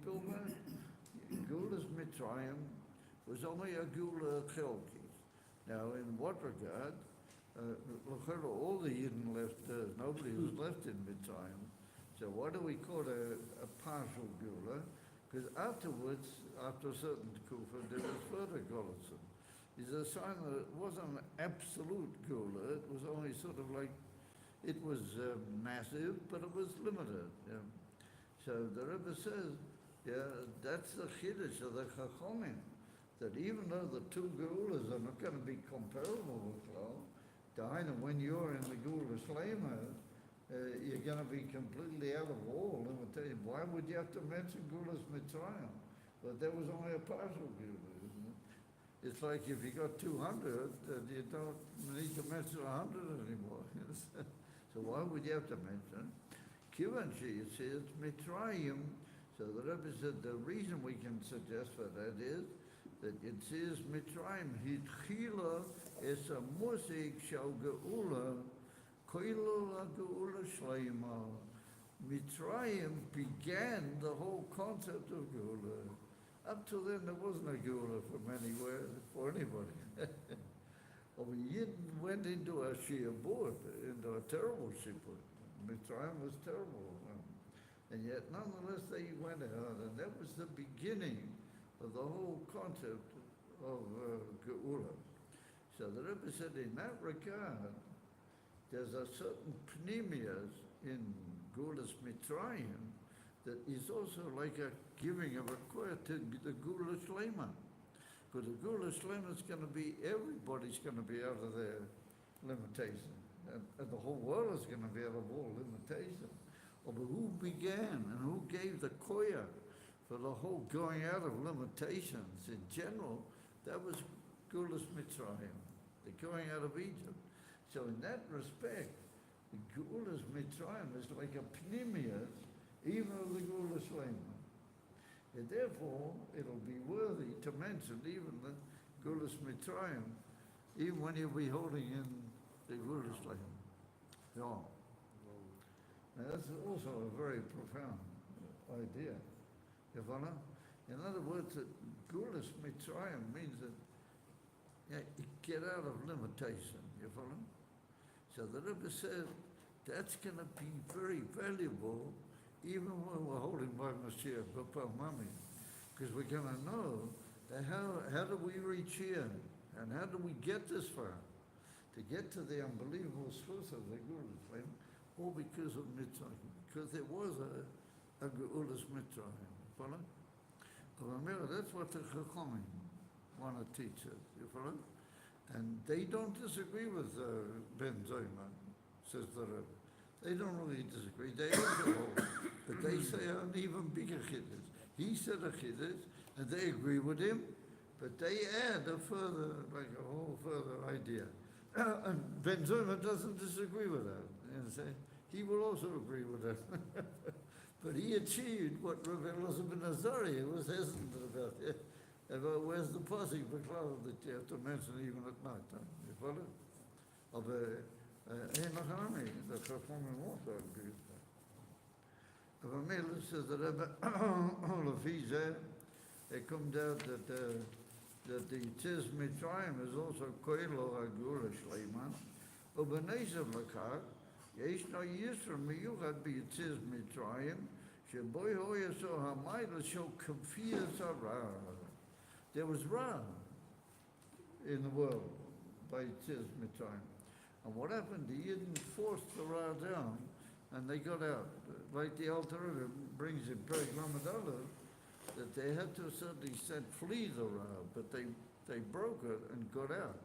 Gulas Mitzrayim was only a Gula Chelkis. Now, in what regard? All the Yidden left, nobody was left in Mitzrayim. So why do we call it a partial Gula? Because afterwards, after a certain Kufa, there was further Golitza. It's a sign that it wasn't an absolute Gula, it was only sort of like, it was massive, but it was limited. So the Rebbe says, that's the Chiddush of the Chachomim, that even though the two Gulas are not going to be comparable with Klal, when you're in the Gula Shlema, you're going to be completely out of all limitation. Why would you have to mention Gulas Mitzrayim? But there was only a partial Gula, isn't it? It's like if you got 200, you don't need to mention 100 anymore. So why would you have to mention? Kivanchi, it says Mitzrayim. So the Rebbe said the reason we can suggest for that is that it says Mitzrayim hitchila es a musik shal geula koilo la geula shleima. Mitzrayim began the whole concept of geula. Up till then, there wasn't a geula from anywhere for anybody. Well, Yidden went into a Shia board, into a terrible shipwreck. Mitzrayim was terrible. And yet, nonetheless, they went out, and that was the beginning of the whole concept of Geula. So the Rebbe said, in that regard, there's a certain pneumias in Geulas Mitzrayim that is also like a giving of a koyah to the Geula Shlema. Because the Geula Shlema is going to be, everybody's going to be out of their limitation. And the whole world is going to be out of all limitation. But who began and who gave the koyah for the whole going out of limitations in general? That was Geulas Mitzrayim, the going out of Egypt. So in that respect, the Geulas Mitzrayim is like a pneumias, even of the Geula Shlema. And therefore, it'll be worthy to mention even the Geulas Mitzrayim, even when you'll be holding in the Geula Shlema. Yeah. Now that's also a very profound idea. You follow? In other words, that Geulas Mitzrayim means that you get out of limitation. You follow? So the Rebbe said that's going to be very valuable even when we're holding by Mashiach, B'Pal Mami, because we're going to know that how do we reach here and how do we get this far? To get to the unbelievable source of the Geulas flame, all because of Mitzrayim, because there was a Geulas Mitzrayim. Follow? That's what the Chachamim want to teach us. You follow? And they don't disagree with Ben Zayman, says the Rebbe. They don't really disagree. They also hold, but they say an even bigger chiddush. He said a chiddush, and they agree with him, but they add a further, like a whole further idea. And Ben Zayman doesn't disagree with that. You know, he will also agree with that. But he achieved what Rabbi Elazar Azariah was hesitant about. About where's the pasuk that you have to mention even at night time. You follow? The Chachamim also agree with that. But Mela says that all of these, it comes out that the Tziz Mitzrayim is also Koilo Agula Shleiman. ובנזר לכך, ישנו יסר מיוחד ביציז מצרים, שבו יעשו המיילה של כפיית הרע. There was Ra in the world by Tziz Mitzrayim. And what happened? The Yidden forced the Ra down, and they got out. Like the Alter Rebbe brings in Perek Lamed Aleph, that they had to a certain extent flee the Ra, but they broke it and got out.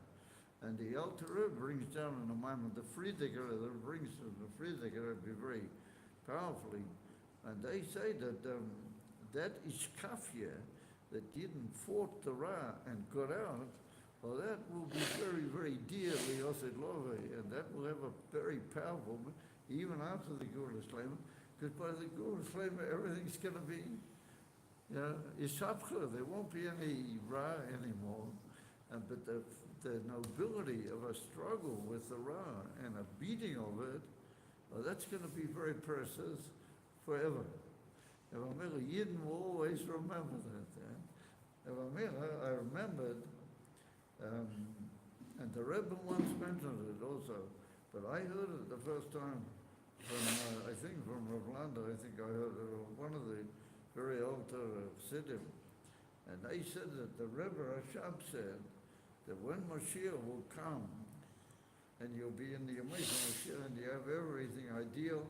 And the Alter Rebbe brings down in the moment the Friediger, that brings the Friediger very powerfully. And they say that that Ishkafia that didn't fought the Ra and got out, well, that will be very, very dear Liyosid Love, and that will have a very powerful, even after the Geulah Shlema, because by the Geulah Shlema, everything's going to be, Ishapcha, there won't be any Ra anymore. But the nobility of a struggle with the Ra and a beating of it, well, that's going to be very precious forever. Yidden will always remember that. I remembered, and the Rebbe once mentioned it also, but I heard it the first time from, I think from Rav Lander, I think I heard it from one of the very old Chassidim, and they said that the Rebbe Rashab said that when Mashiach will come, and you'll be in the amazing Mashiach, and you have everything ideal,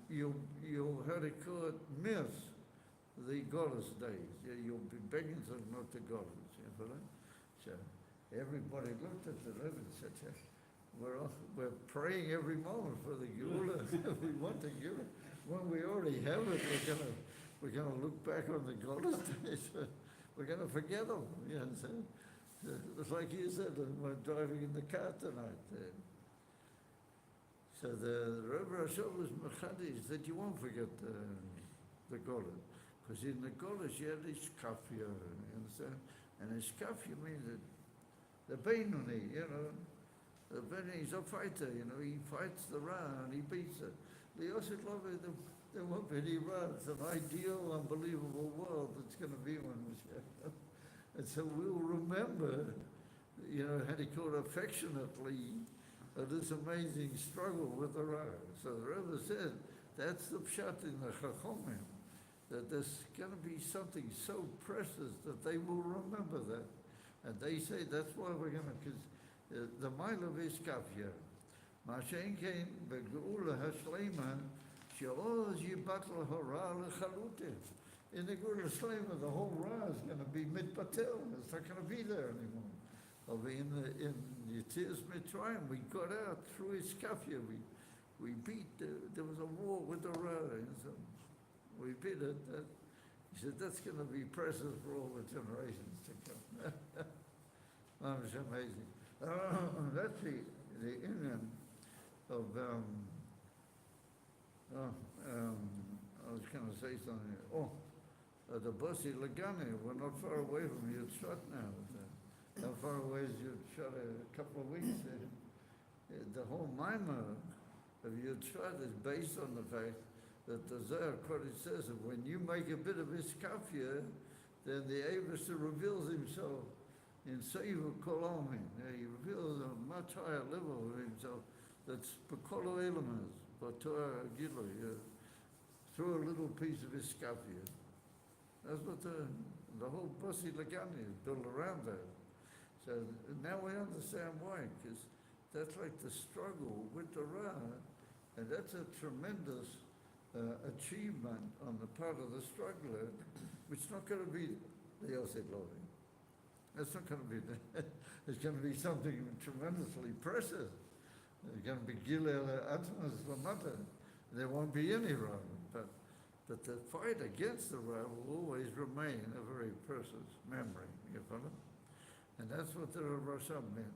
you'll how to call it, miss the Goddess days. You'll be begging them not to Goddess. You know? So everybody looked at the Rebbe and said, we're praying every moment for the Geulah. We want the Geulah. When we already have it, we're gonna look back on the Goddess days. We're gonna forget them. You understand? It's like you said, we're driving in the car tonight. So the Rebbe Rashab was mechadish that you won't forget the Goddess. Because in the Goddess you had Ishkafia, you understand? And Ishkafia means that the Beinoni, the Beinoni is a fighter, he fights the Ra and he beats it. The Yosid Love, there won't be any Ra. It's an ideal, unbelievable world that's going to be one. And so we'll remember, how to call it affectionately, of this amazing struggle with the Ra. So the Rebbe said, that's the pshat in the Chachomim, that there's going to be something so precious that they will remember that. And they say that's why we're going to, because the mile of Iskafia, Mashen came, Begeula Hashlema, Sheoz Yibatl Hora Lechalute. In the Geula Shlema, the whole Ra is going to be mitpatel. It's not going to be there anymore. In Yetzias Mitzrayim, we got out through Iskafia. We beat, there was a war with the Ra. And so we beat it. He said, that's going to be precious for all the generations to come. That was amazing. That's the Indian of, I was going to say something. The Bossi Lagani, we're not far away from Yitzhak now. How far away is Yitzhak? A couple of weeks. The whole Maimah of Yitzhak is based on the fact that the Zohar Kodesh says that when you make a bit of Iskafia, then the Eibusher reveals himself in Seivu Kolomin. He reveals a much higher level of himself. That's Bekolo Elamas, Batua Gilo, through a little piece of Iskafia. That's what the whole Bossi Lagani is built around that. So now we understand why, because that's like the struggle with the Ra, and that's a tremendous achievement on the part of the struggler, which is not going to be the Yosef Lovi. That's not going to be it's going to be something tremendously precious. There's going to be Gilel Atmas Lamata. There won't be any Ra, but the fight against the Ra will always remain a very precious memory, you follow? And that's what the Rasham meant.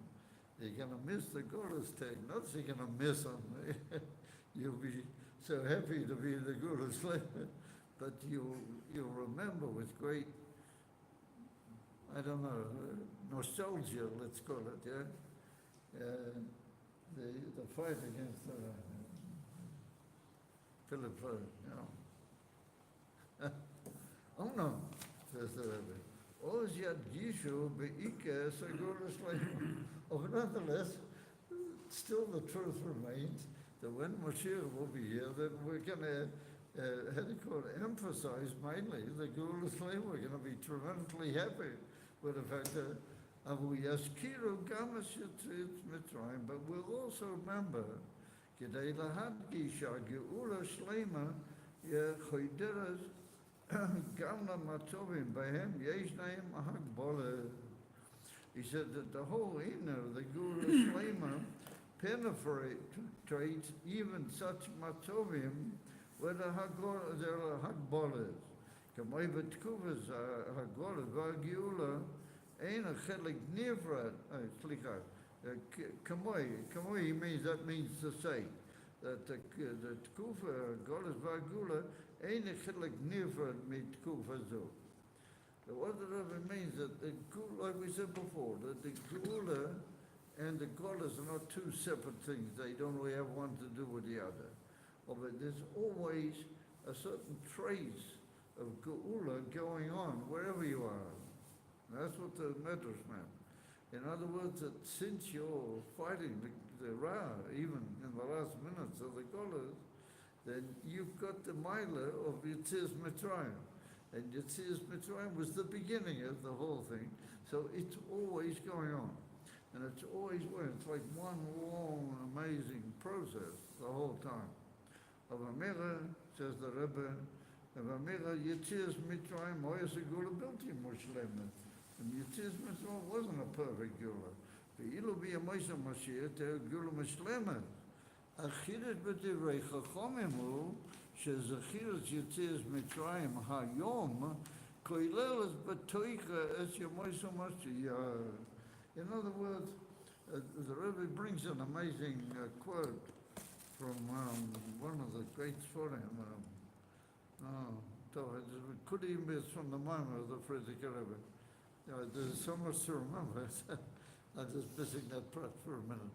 You're going to miss the Golas tag. Not that you're going to miss them. You'll be so happy to be the Golas slave, but you'll remember with great, I don't know, nostalgia, let's call it, yeah? The fight against Philip, oh no, says the Rebbe. Oz Yad Gishu Be'ike Saguras Leima. Nonetheless, still the truth remains that when Moshiach will be here, then we're going to, emphasize mainly the Gulas Leima. We're going to be tremendously happy with the fact that Avu Yaskiru Gamas Yetzias Mitzrayim, but we'll also remember Kedei Lahadgish Geula Shleima Yechoideres Gam Lamatzovim Behem Yesh Naim Hagbola. He said that the whole inner of the Geula Shleima penetrates even such matzovim where there are hagbolas. Kamoi betkuvas hagbolas v'geula ein a chelik nifrad. Kamoi means to say that the tkufa hagbolas v'geula ein a chelik nifrad mitkufa zo. What the Rebbe means that like we said before, that the geula and the golas are not two separate things. They don't really have one to do with the other. But there's always a certain trace of geula going on wherever you are. That's what the Medrash meant. In other words, that since you're fighting the Ra, even in the last minutes of the golas, then you've got the Mila of Yetzias Mitzrayim. And Yetzias Mitzrayim was the beginning of the whole thing. So it's always going on. And it's always it's like one long, amazing process the whole time. Avamira, says the Rebbe, Avamira Yetzias Mitzrayim Oyas Gula Bilti Mushlemet. And Yetzias Mitzrayim wasn't a perfect Gula. Ve'ilu bi Moishe Mashiach Te Gula Mushlemet. Achiret b'divrei Chachomim hu shezachiras Yetzias Mitzrayim hayom koileles b'toicha es Moishe Mashiach. In other words, the Rebbe brings an amazing quote from one of the great Sforim. It could even be from the Maimah of the Frierdiker Rebbe. There's so much to remember. I'm just missing that part for a minute.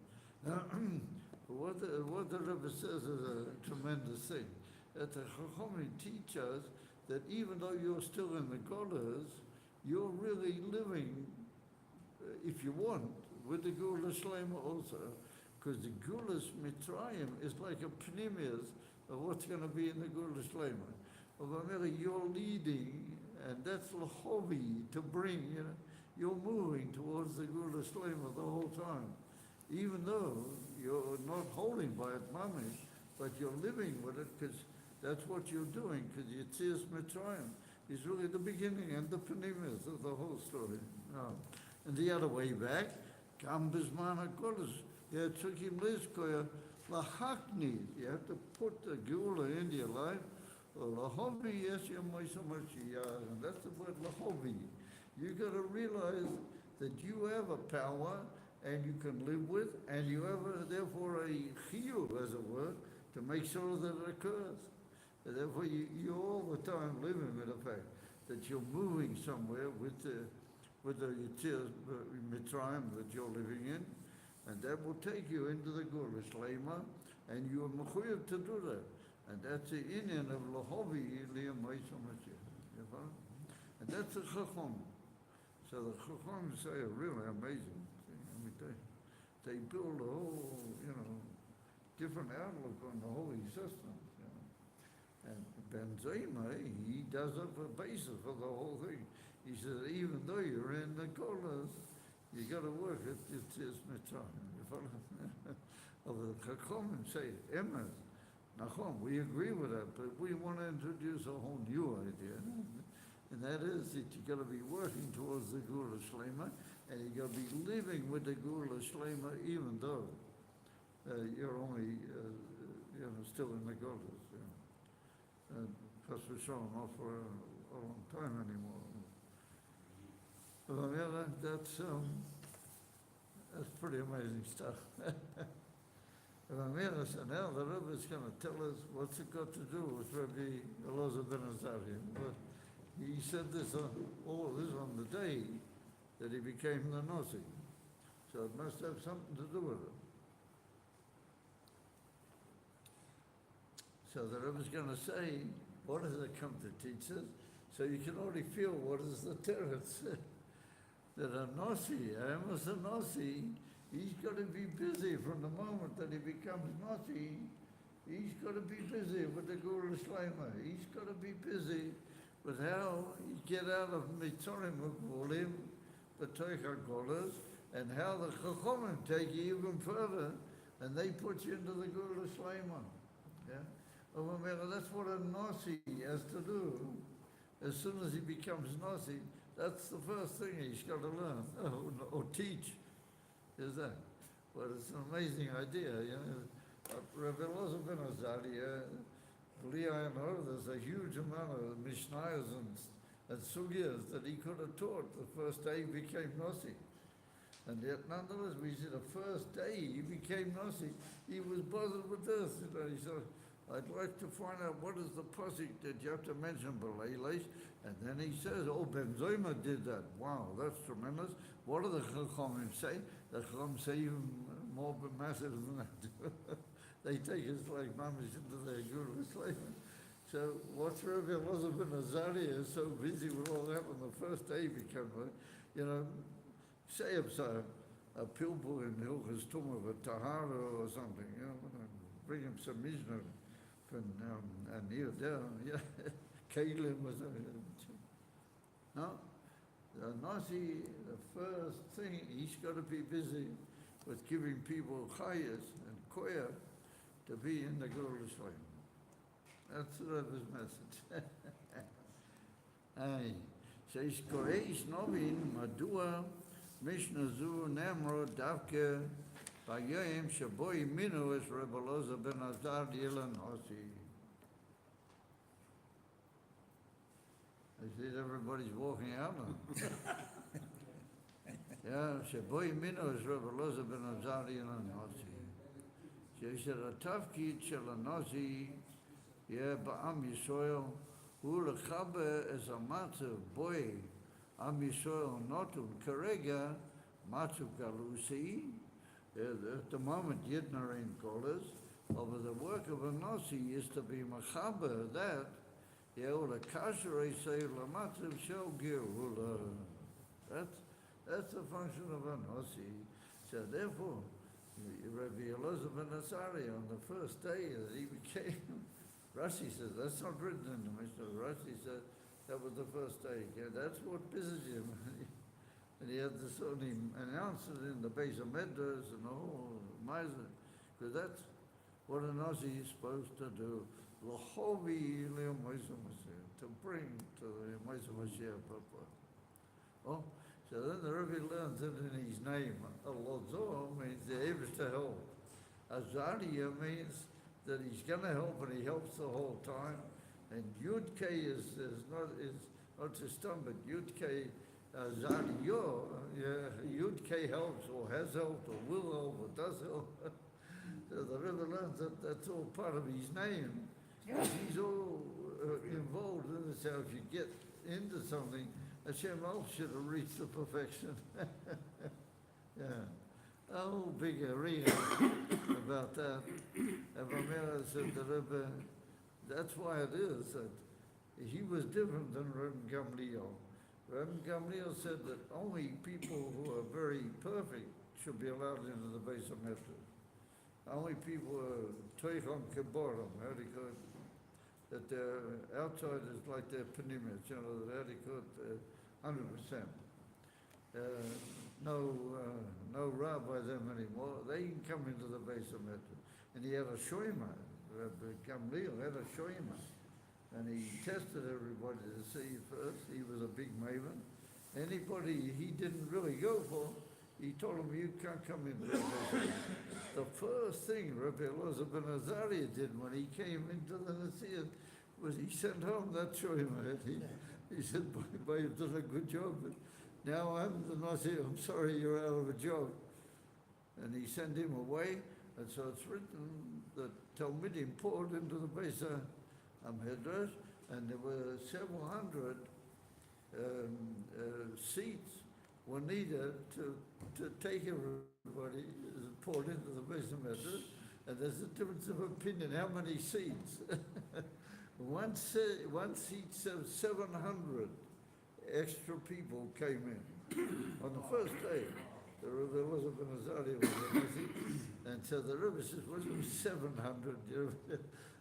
What the Rebbe says is a tremendous thing. That the Chachomim teach us that even though you're still in the Golas, you're really living, if you want, with the Geula Shlema also, because the Gulas Mitzrayim is like a pnimius of what's going to be in the Gulas Shlema. You're leading, and that's lahovi, to bring, you're moving towards the Gulas Shlema the whole time. Even though you're not holding by it, mamish, but you're living with it because that's what you're doing, because Yetzias Mitzrayim is really the beginning and the pnimius of the whole story. And the other way back, Kam Bisman HaKodesh, you have to put the Geula into your life. Lahovi, yes, and that's the word lahovi. You got to realize that you have a power and you can live with, and you have therefore a chiyuv, as it were, to make sure that it occurs. And therefore, you're all the time living with the fact that you're moving somewhere with the Yetzias Mitzrayim that you're living in, and that will take you into the Gula Shlema, and you are mechuyev to do that. And that's the inyan of lahovi liyam ma'isa Mashiach. And that's the chacham. So the chacham say are really amazing. I mean, they build a whole, different outlook on the holy system. And Ben Zoma, he does up a basis for the whole thing. He says, even though you're in the Golas, you got to work it. It's Mitzrayim. You follow? Of the Chacham say, Emes, Nachom, we agree with that, but we want to introduce a whole new idea. And that is that you got to be working towards the Gula Shlema, and you got to be living with the Gula Shlema, even though you're only, still in the Golas. Because we're showing off for a long time anymore. Well, yeah, that's pretty amazing stuff. So now the Rebbe is going to tell us what's it got to do with Rabbi Elazar ben Azariah. But he said this all this on the day that he became the Nasi. So it must have something to do with it. So the Rebbe is going to say, what does it come to teach us? So you can already feel what is the teretz. That a Nasi, Amos a Nasi, he's got to be busy from the moment that he becomes Nasi. He's got to be busy with the Gula Shlema. He's got to be busy with how you get out of Mitzrayim Gulim, the Teicha Golas, and how the Chachamim take you even further, and they put you into the Gula Shlema. Yeah? That's what a Nasi has to do. As soon as he becomes Nasi, that's the first thing he's got to learn, or teach, is that. But it's an amazing idea, Rabbi Elazar ben Azariah, there's a huge amount of Mishnayos and Sugyas that he could have taught the first day he became Nasi. And yet, nonetheless, we see the first day he became Nasi, he was bothered with this. He said, I'd like to find out what is the pasuk that you have to mention, B'leileish. And then he says, Ben Zoma did that. Wow, that's tremendous. What do the Chachamim say? The Chachamim say even more massive than that. They take us like mamish into their Gula Shlema. So what's Rabbi Elazar ben Azariah is so busy with all that on the first day he became, say a pilpul in Hilchas Tumah of a Tahara or something, bring him some Mishnah. And here, there, Kalim was no? The Nasi, the first thing, he's got to be busy with giving people chayas and koya to be in the Gula Shlema. That's the Rebbe's message. Aye. Says, Koreish Novin, Madua, Mishnah Zu, Namro, Davke, Bayayim Shaboy Minu is Rebbe Elazar ben Azariah Nasi. I see everybody's walking out now. Yeah, Shaboy Minu is Rebbe Elazar ben Azariah Nasi. She said, a tafkid shel Nasi, ba'am Yisrael, hu lechabe es a matzav boy, am Yisrael notum kerega, matzav galusi. At the moment, Yidnarin Golas, over the work of a Nasi is to be Machaber, that, the Kashrei say, Lamatziv Shel Geula. That's the function of a Nasi. So therefore, Rabbi Elazar ben Azariah on the first day that he became, Rashi says, that's not written in the Mishnah. Rashi said that was the first day. Yeah, that's what visited him. And he had to sort of announce it in the base of Medrash and the whole Miser. Because that's what a Nazi is supposed to do. L'chovi le'om Moshe Mashiach, to bring to the Moshe Mashiach Papa. Oh, so then the Rebbe learns that in his name, Elazar means the able to help. Azariah means that he's going to help and he helps the whole time. And Yud K is not just done, but Yud K Azariah, Yud K helps or has helped or will help or does help. So the Rebbe learns that that's all part of his name. He's all involved in this. How if you get into something, Hashem else should have reached the perfection. Yeah. A whole big arena about that. And Ramela said the Rebbe, that's why it is that he was different than Reb Gamliel. Reb Gamliel said that only people who are very perfect should be allowed into the base of Medrash. Only people who are Teichon Keborim, how do you call it? That their outside is like their penimis, you know, how do you call it? 100%. No rabbi them anymore. They can come into the base of Medrash. And he had a shoima. Rabbi Gamliel had a shoima. And he tested everybody to see first. He was a big maven. Anybody he didn't really go for, he told him, you can't come into the base. The first thing Rabbi Elazar ben Azariah did when he came into the Nasiya was he sent home that shoima. He said, boy, you've done a good job, but now I'm the Nasi, I'm sorry you're out of a job. And he sent him away, and so it's written that Talmidim poured into the base of Medrash, and there were several hundred seats were needed to take everybody poured into the base of Medrash, and there's a difference of opinion, how many seats? One seat said 700 extra people came in on the first day. The Rebbe Elazar ben Azariah was a Nazi, and so the Rebbe says, what was 700?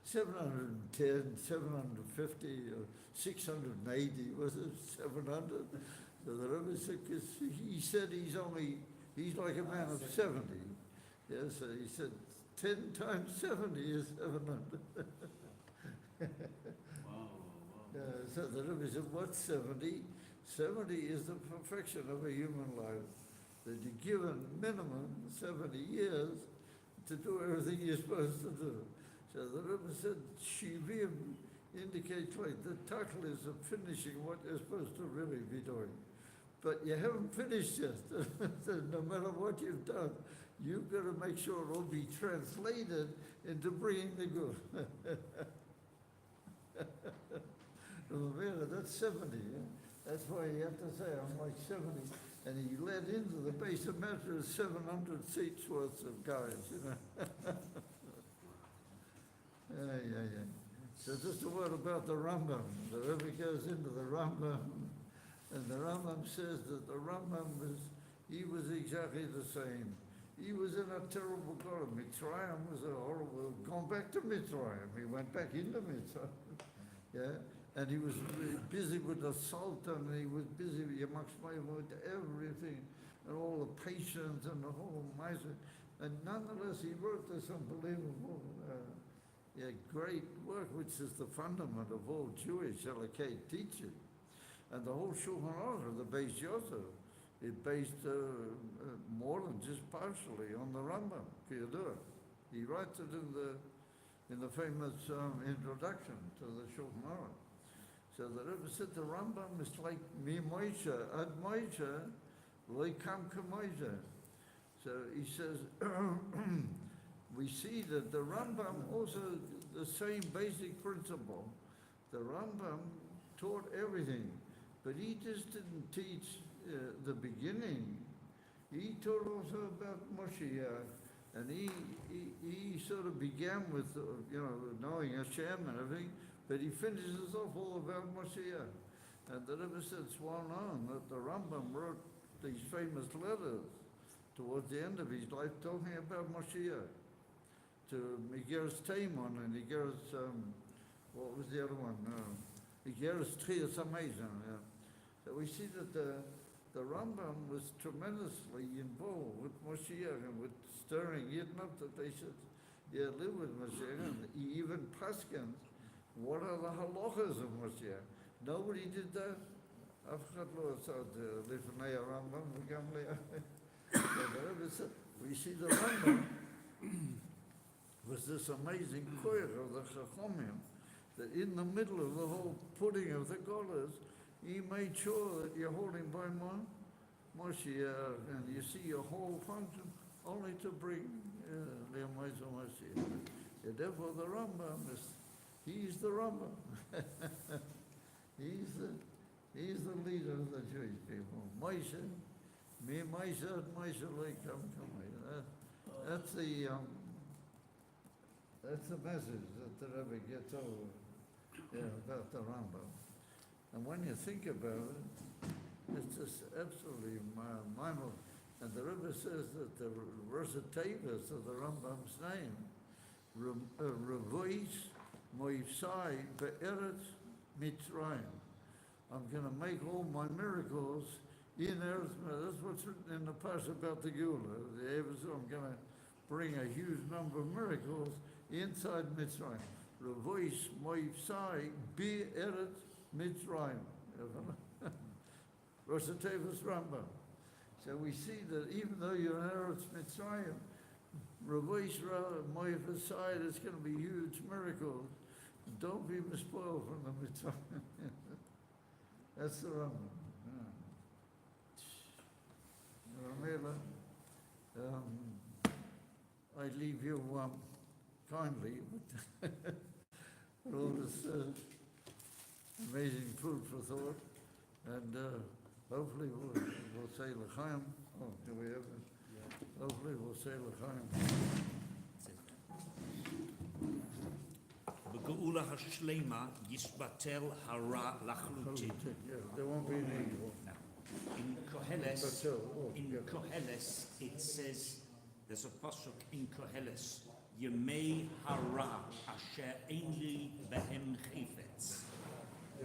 710, 750, or 680, was it 700? So the Rebbe said, because he said he's like a man of 70. Yeah, so he said 10 times 70 is 700. So the Rebbe said, what's 70? 70 is the perfection of a human life. That you're given minimum 70 years to do everything you're supposed to do. So the Rebbe said, Shivim indicates like the tackle is of finishing what you're supposed to really be doing. But you haven't finished yet. No matter what you've done, you've got to make sure it will be translated into bringing the good. That's 70. Yeah? That's why you have to say, I'm like 70. And he led into the base of Medrash 700 seats worth of guys, you know. Yeah. So just a word about the Rambam. The Rebbe goes into the Rambam, and the Rambam says that the Rambam was exactly the same. He was in a terrible God. Mitzrayim was a horrible, gone back to Mitzrayim. He went back into Mitzrayim. Yeah. And he was busy with the Sultan, and he was busy with with everything, and all the patience and the whole miser. And nonetheless, he wrote this unbelievable, great work, which is the fundament of all Jewish Halakhic teaching. And the whole Shulchan Aruch, the Beis Yosef, is based more than just partially on the Rambam, Kiyadua. He writes it in the famous introduction to the Shulchan Aruch. So the Rebbe said the Rambam is like me Moshe, ad Moshe, leikam Moshe. So he says, we see that the Rambam also the same basic principle. The Rambam taught everything, but he just didn't teach the beginning. He taught also about Moshiach, and he sort of began with knowing Hashem and everything. But he finishes off all about Moshiach. And the Rebbe said it's well known that the Rambam wrote these famous letters towards the end of his life, talking about Moshiach. To Igeris Taimon and Igeris, what was the other one? Igeris Trias Amazing. Yeah. So we see that the Rambam was tremendously involved with Moshiach and with stirring Yidden up that they should live with Moshiach. And he even paskins, what are the halachas of Moshiach? Nobody did that. I've got lots of Lifnei Rambam, we see the Rambam was this amazing koyach of the Chachomim, that in the middle of the whole putting of the Golas, he made sure that you're holding by Moshiach, and you see your whole function only to bring the Amazon Moshiach. Therefore the Rambam he's the Rambam. he's the leader of the Jewish people. Moshe, me Moshe, like come. That's the message that the Rebbe gets over about the Rambam. And when you think about it, it's just absolutely mindful. And the Rebbe says that the recitatives of the Rambam's name, Revois Moisai Be'eretz Mitzrayim. I'm going to make all my miracles in Eretz. That's what's written in the Parshas about the Geulah. I'm going to bring a huge number of miracles inside Mitzrayim. Revois Moisai Be'eretz Mitzrayim. Recitatives Rambam. So we see that even though you're in Eretz Mitzrayim, Revois Moisai, there's going to be huge miracles. Don't be mispoiled from the Mitzrayim. That's the Rambam. I leave you kindly with all this amazing food for thought, and hopefully we'll say l'chaim. Oh, do we have it? Yeah. Hopefully we'll say l'chaim. B'geula hashlema yisbatel hara lachlutin. There won't be any evil. No. In Koheles, it says, there's a pasuk in Koheles, Yemei hara asher eili behem chifetz.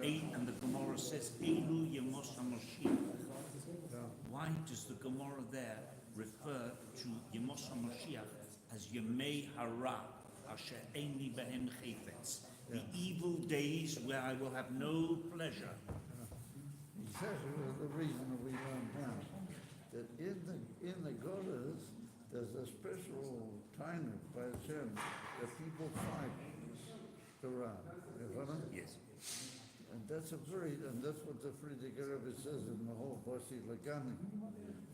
And the Gemara says, Eilu Yemos HaMashiach. Why does the Gemara there refer to Yemos HaMashiach as Yemei hara asher eili behem chifetz? The evil days where I will have no pleasure. Exactly the reason that we learn now, that in the Golas, there's a special time by Hashem that people fight the Ram. Yes. And that's what the Friedrich Rebbe says in the whole Bossi Lagani.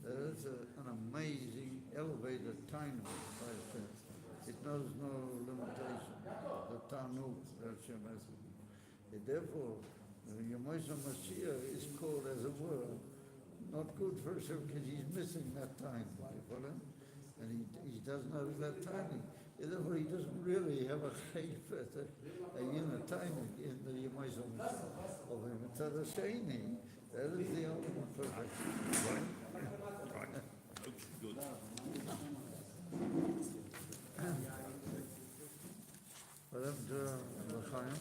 That it's an amazing, elevated time by Hashem. It knows no limitation. The Tanuk, Hashem has. Therefore, Yemosha Mashiach is called, as it were, not good for Hashem because he's missing that time, and he doesn't have that timing. Therefore, he doesn't really have a chayfet, a unit timing in the Yemosha Mashiach of him. It's a sheni. That is the ultimate perfection. Right. Good. But l'chaim.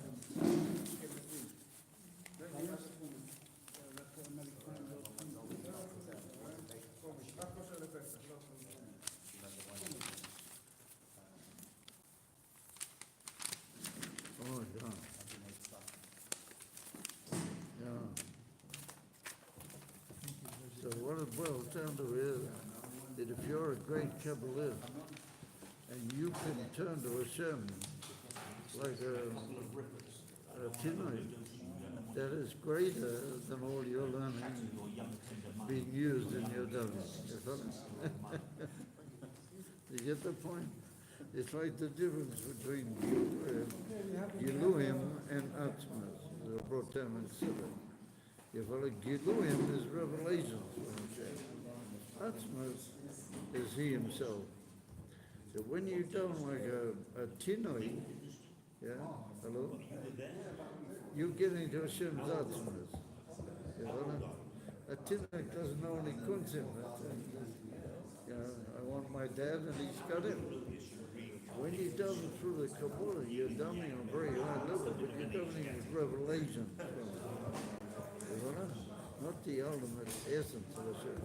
Oh, yeah. Yeah. So what it boils down to is that if you're a great Kabbalist and you can turn to Hashem like a Tinoi, that is greater than all your learning being used in your davening. You get the point? It's like the difference between Giluim and Atzmas, the brought down in Siddur. You follow? Giluim is revelations from Hashem. Atzmas is He Himself. So when you don't like a Tinoi, yeah, hello? You get into Hashem's Atzmas. You follow? A Tinoi doesn't know any concept. I want my dad, and he's got it. When you delve through the Kabbalah, you're delving on a very high level, but you're delving with revelation. Not the ultimate essence of it.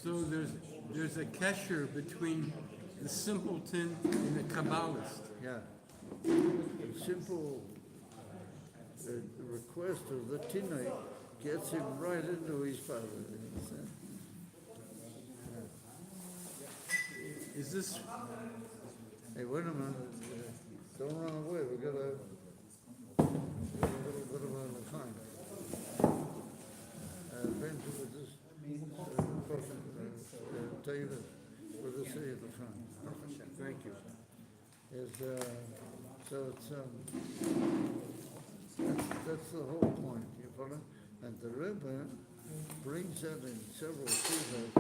So there's a kesher between the simpleton and the Kabbalist. Yeah. A simple request of the Tinai gets him right into his father. Is this Hey, wait a minute. Don't run away. We've got a little bit of a time. Benji, with this, David, with the city of the time. Thank you. So it's, that's the whole point, you follow? And the Rebbe brings that in several seasons,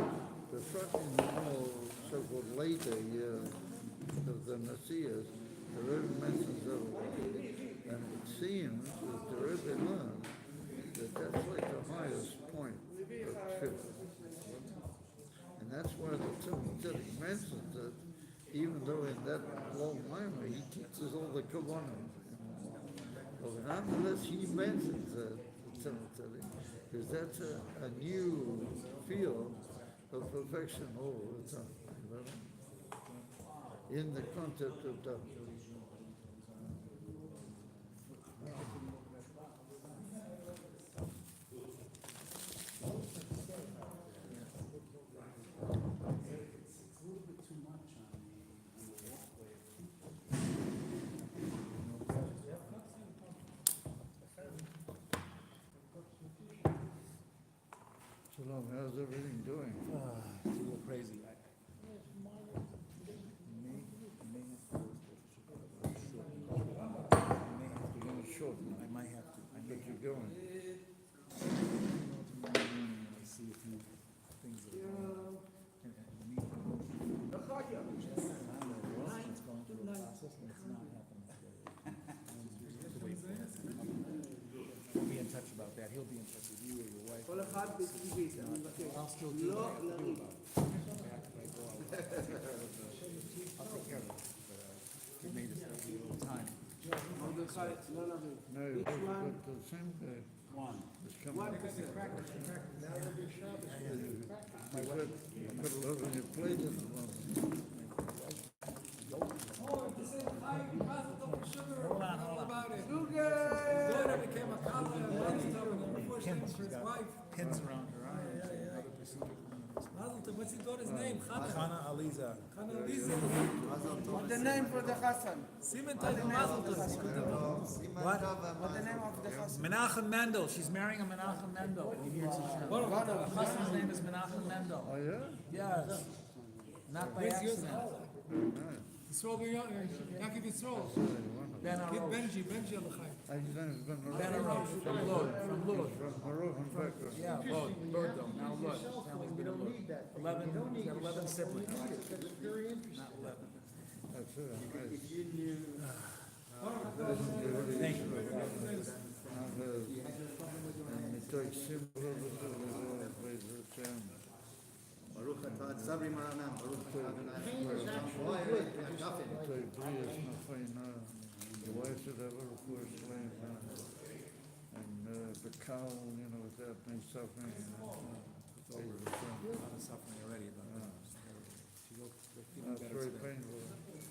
reflecting the more so-called later years of the Messiahs. The Rebbe mentions that a lot. And it seems that the Rebbe learned that that's like the highest point of truth. And that's why the Talmud mentions that, even though in that long line he teaches all the Kabbalah. But nonetheless, he mentions that, because that's a new field of perfection all the time. In the concept of Dhamma. Shalom, how's everything doing? It's a little crazy. Shorten, I might have to. I may but have you're going. tomorrow morning when I see a few things that are going on. And the meeting. I don't know, Ross is going through a process and it's not happening. We'll be in touch about that. He'll be in touch with you or your wife. כל אחד בטבעית, אני מבקש. I'll still do what I have to do about it. Come back if I go out. I'll take care of it. But it may just take a little time. מרדכי, לא נבין. No, but the same day One. is coming. One. You put a lot on your plate at the moment. Oh, this is high, sugar. Hold on, hold on. About it. His daughter became a collar and before she was his wife. Pins around her eye. Another procedure. Mazel tov. What's his daughter's name? Chana. Chana Aliza. Chana Lisa. What's the name for the Hassan? Simon Tov Mazel tov. What? What's the name of the Hassan? Menachem Mendel. She's marrying a Menachem Mendel. Her husband's name is Menachem Mendel. Oh, yeah? Yes. Not by Where's yours? accident. Yisrael Yaakov Yisrael. Ben Kid Arosh. Benji Alachai. I just been Ben Arosh. From Lod. From Lod. from Moroccan background. Yeah, Lod. Lod though. Now Lod. Family's been in Lod. 11. He's got 11 siblings. Not 11. That's it. Thank you. And it takes simple of it to the place of the town. Baruch atah tzavri maranam, Baruch atah Adonai. So Bria's Nafayna, the wife should have a first slave, and the cow, without any suffering. A lot of suffering already, but she's feeling It's better very today. painful.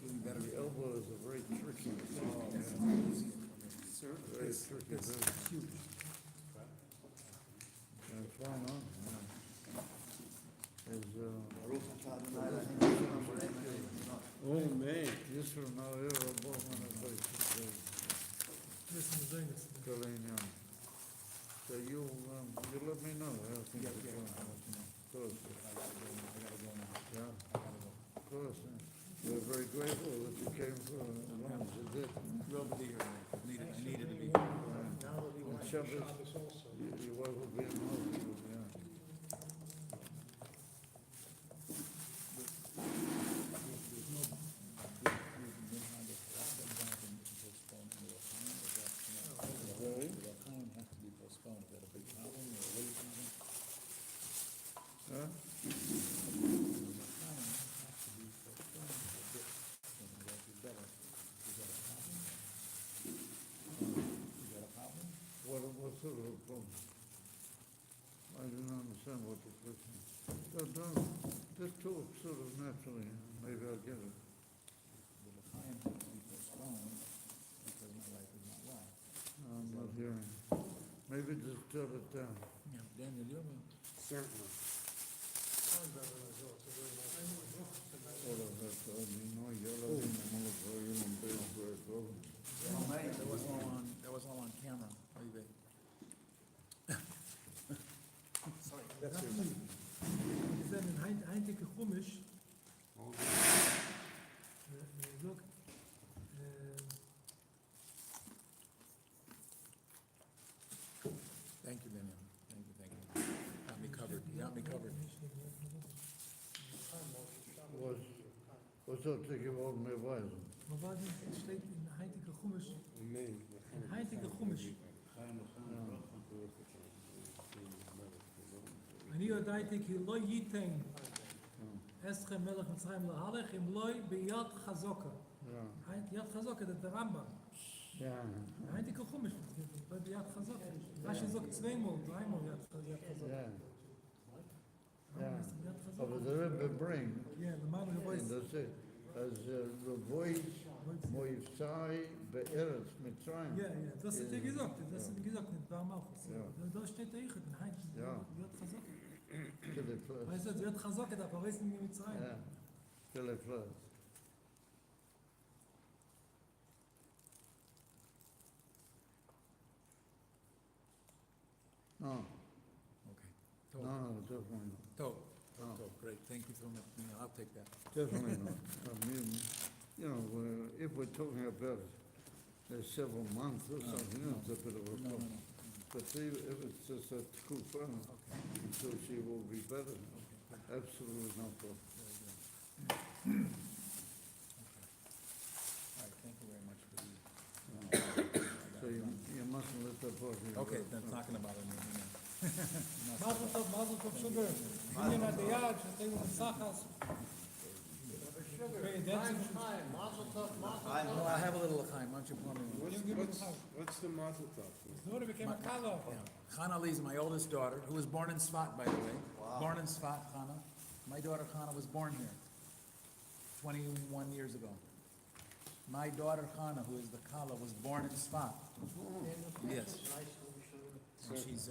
Feeling better. The elbow is a very tricky thing. Sir, Very this tricky is thing. huge. And it's fine, huh? Baruch atah Adonai Eloheinu melech haolam. Oh, man. Yisro Na'ir Rabbo Manafay. Kalenian. So you'll let me know how things are going. Of course. Yeah, of course. We're very grateful that you came for as long as you did. Thrilled to be here. I needed to be here. On Shabbos, your wife will be in the hospital, yeah. Very? Huh? sort of a problem. I don't understand what the question is. Don't, just talk sort of naturally, maybe I'll get it. The L'chaim has to be postponed because my wife is not well. I'm not hearing. Maybe just jot it down. Yeah, Daniel, you're me. Certainly. All of that, I mean, no, yellow, and all of the oil and bed, where it goes. That was all on camera. Maybe. That's your. Is that een eindelijke gommisch? Look. Thank you, Daniel. Thank you, thank you. Got me covered. You got me covered. Was dat tegen wat meer wijzen? Maar wat is steekt in de eindelijke gommisch? Nee. Een eindelijke gommisch. En hier uiteindelijk hier loy yitain. Esther melech Mitzrayim lahalech im loy biyad chazoka. Ja, Yad chazoka, dat de Rambam. ja. Een eindelijke gommisch. Bij biyad chazoka. Als je zoekt tweemaal, dreimal yad chazoka. Ja. Ja. Aber der Rebbe bringt, Ja, de man en dat zegt, als Revois Moisai be'eretz Mitzrayim. Ja, ja, das ist ja gesagt, das ist gesagt, nicht bei Malchus. Ja. Da steht tegen, den Heinz, Ja. wird chazok. Philip Weißt du, wird chazok, da verweisen wir mit zwei. Ja, Philip No, Okay. no, definitely not. Tov. Oh. Tov, great. Thank you so much. Yeah, I'll take that. Definitely not. I mean, you know, if we're talking about several months or No, something, no. it's a bit of a No, no, problem. no. But see, if it's just a tkufa, so she will be better. Absolutely no problem. Very good. Okay. All right, thank you very much for the. So you mustn't let that bother you. Okay, that's not gonna bother me anymore. Mazel tov, sugar. Bring at the yard, they will sachas. Okay, that's it. No, I have a little l'chaim. Why don't you pour me one? What's the mazel tov? Nora became a kala. Yeah. Chana Lee is my oldest daughter, who was born in Tzfat, by the way. Born in Tzfat, Chana. My daughter Chana was born here 21 years ago. My daughter Chana, who is the Kala, was born in Tzfat. Yes. And she's,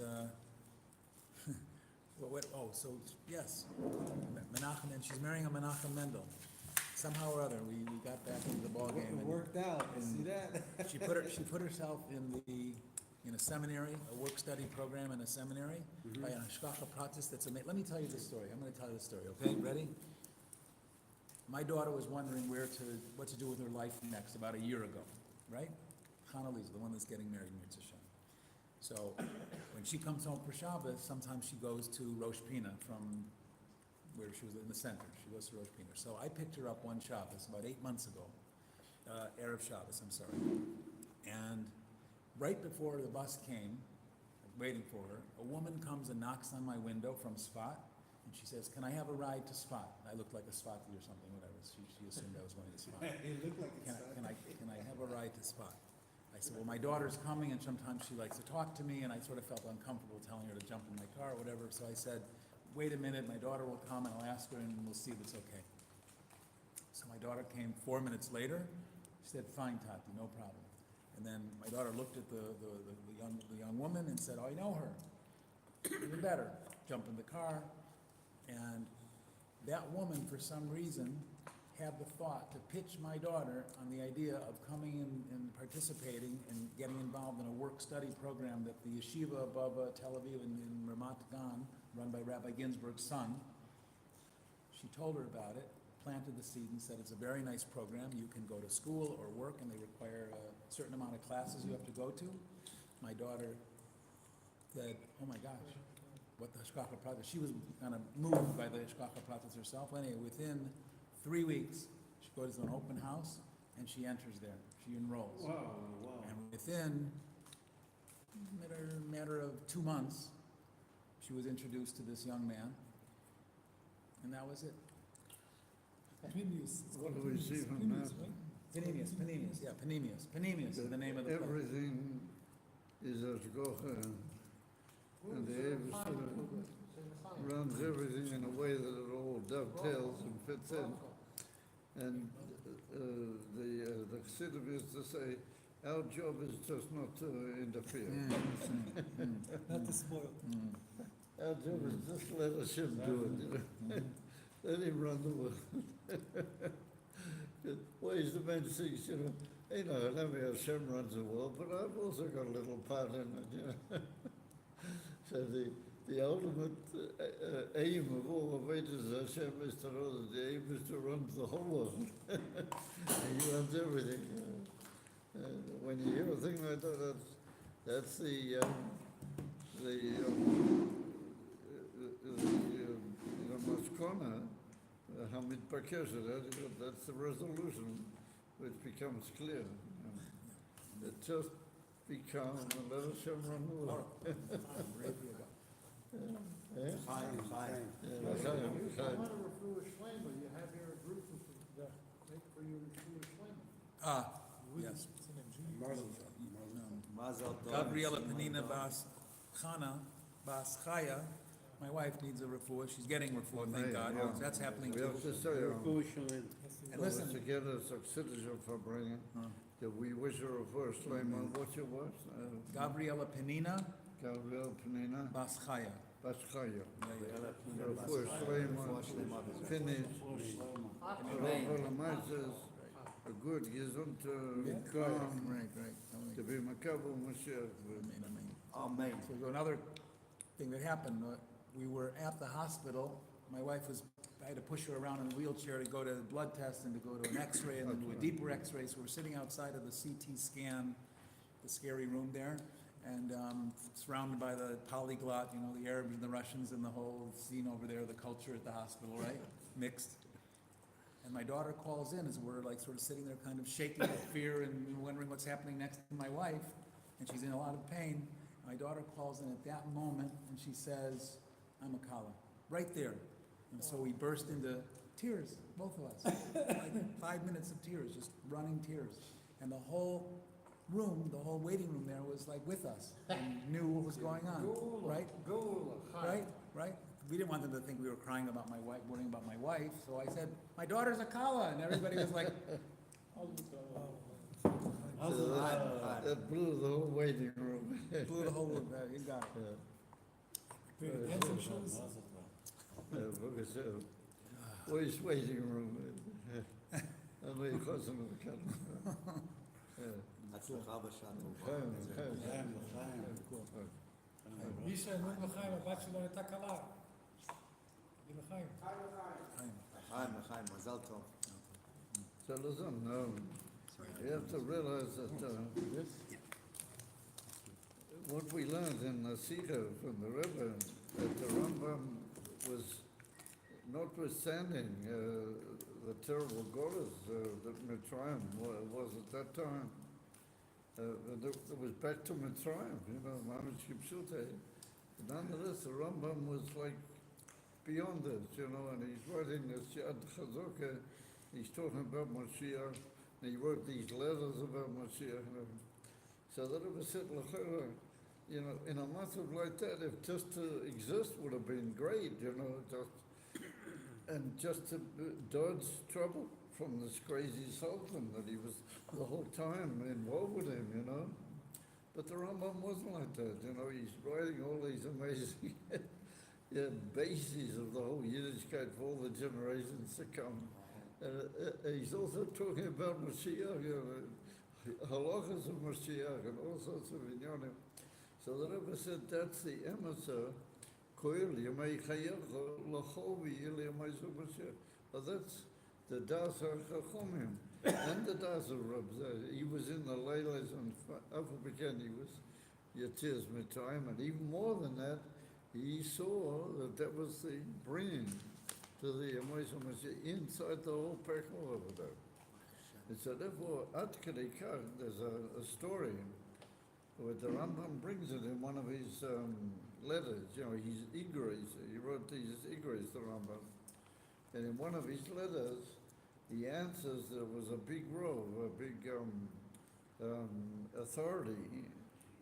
so, yes. Menachem, and she's marrying a Menachem Mendel. Somehow or other, we got back into the ballgame. It worked out, you see that? She put herself in a seminary, a work-study program in a seminary, by an Hashgacha Pratis that's amazing. Let me tell you this story. I'm gonna tell you this story, okay? Ready? My daughter was wondering what to do with her life next about a year ago, right? Chana Lee's the one that's getting married, Mirza Shem. So, when she comes home for Shabbos, sometimes she goes to Rosh Pina from where she was in the center. She goes to Rosh Pina. So I picked her up one Shabbos, about 8 months ago, Erev Shabbos, I'm sorry. And right before the bus came, waiting for her, a woman comes and knocks on my window from Sfat, and she says, "Can I have a ride to Sfat?" I looked like a Sfati or something, whatever. She assumed I was going to Sfat. It looked like Can I have a ride to Sfat? I said, well, my daughter's coming, and sometimes she likes to talk to me, and I sort of felt uncomfortable telling her to jump in my car or whatever, so I said, wait a minute, my daughter will come, and I'll ask her, and we'll see if it's okay. So my daughter came 4 minutes later. She said, fine, Tati, no problem. And then my daughter looked at the young woman and said, oh, I know her. Even better. Jump in the car. And that woman, for some reason, had the thought to pitch my daughter on the idea of coming in and participating and getting involved in a work-study program that the yeshiva above Tel Aviv in Ramat Gan, run by Rabbi Ginsburg's son. She told her about it, planted the seed and said it's a very nice program. You can go to school or work, and they require a certain amount of classes you have to go to. My daughter said, oh my gosh, what the Hashgacha Pratis. She was kind of moved by the Hashgacha Pratis herself. Anyway, within 3 weeks, she goes to an open house and she enters there. She enrolls. Wow. And within a matter of 2 months, she was introduced to this young man, and that was it. Panemius. What do we see from that? Panemius, yeah, Panemius. Panemius is the name of the place. Everything is Ashgocha, and the Eibishter runs everything in a way that it all dovetails and fits in. And the Chassidim used to say, our job is just not to interfere. Not to spoil. Our job is just let Hashem do it, you know. Let him run the world. Ways the man sings, you know, let me Hashem runs the world, but I've also got a little part in it, you know. So the ultimate aim of all of it is Hashem is to know that the aim is to run the whole world. And he runs everything. When you hear a thing like that, that's the Maskona, Hamid Pakesh, that's the resolution which becomes clear. It just becomes and let Hashem run the world. Chaim, Chaim. Yeah, Chaim. You have here a group that make for you refuah shleima. Yes. Mazel tov. Gabriela Penina Bas Chana Bas Chaya, my wife needs a refuah. She's getting refuah, thank God. Yeah. That's happening We too. have to say, And listen, together as a citizen for bringing, that we wish her a first name on what you was, Gabriela Penina Gabriel Penina Bas Chaya. Baschaya. Yeah, Her first name on finished. A good gesund calm to be Makabel Mashiach. Amen. So another thing that happened, we were at the hospital. My wife I had to push her around in a wheelchair to go to a blood test and to go to an x-ray and then to a deeper x-ray. So we're sitting outside of the CT scan, the scary room there, and surrounded by the polyglot, the Arabs and the Russians and the whole scene over there, the culture at the hospital, right? Mixed. And my daughter calls in as we're like sort of sitting there kind of shaking with fear and wondering what's happening next to my wife, and she's in a lot of pain. My daughter calls in at that moment and she says, I'm a Kala, right there. And so we burst into tears, both of us. Like 5 minutes of tears, just running tears. And the whole room, the whole waiting room there was like with us and knew what was going on, right? Right? We didn't want them to think we were crying about my wife, worrying about my wife. So I said, my daughter's a Kala, and everybody was like, That blew the whole waiting room. blew the whole room. You got it. Where's waiting room? Only because of the camera. הצלחה בשעה טובה. מי שאומר לחיים, הבת שלו הייתה קלה. היא לחיים. לחיים, לחיים, מזל טוב. So listen, you have to realize that what we learned in the Sikha from the Rebbe, that the Rambam was, notwithstanding the terrible goddess that Mitzrayim was at that time, it was back to Mitzrayim, Mamish Kipshute. Nonetheless, the Rambam was like beyond it, and he's writing this Yad Chazokah, he's talking about Mashiach, and he wrote these letters about Mashiach. So that it was said, in a matter like that, if just to exist would have been great, just to dodge trouble from this crazy sultan that he was the whole time involved with him, But the Rambam wasn't like that, he's writing all these amazing bases of the whole Yiddishkeit for all the generations to come. He's also talking about Mashiach, halachas of Mashiach, and all sorts of inyanim. So the Rebbe said that's the emissary. Koil yamei chayecha l'chol v'yil yamei zu Mashiach. Well, that's the Das HaChachomim and the Das HaRabs. He was in the Leilas and Afro-Bekan, he was Yetzias Mitzrayim, and even more than that, he saw that was the bringing to the Yamei zu Mashiach inside the whole Pekal over there. And so therefore, Ad Kedei Kach, there's a story where the Rambam brings it in one of his letters, his Igros, he wrote these Igros, the Rambam. And in one of his letters, he answers there was a big rov, a big authority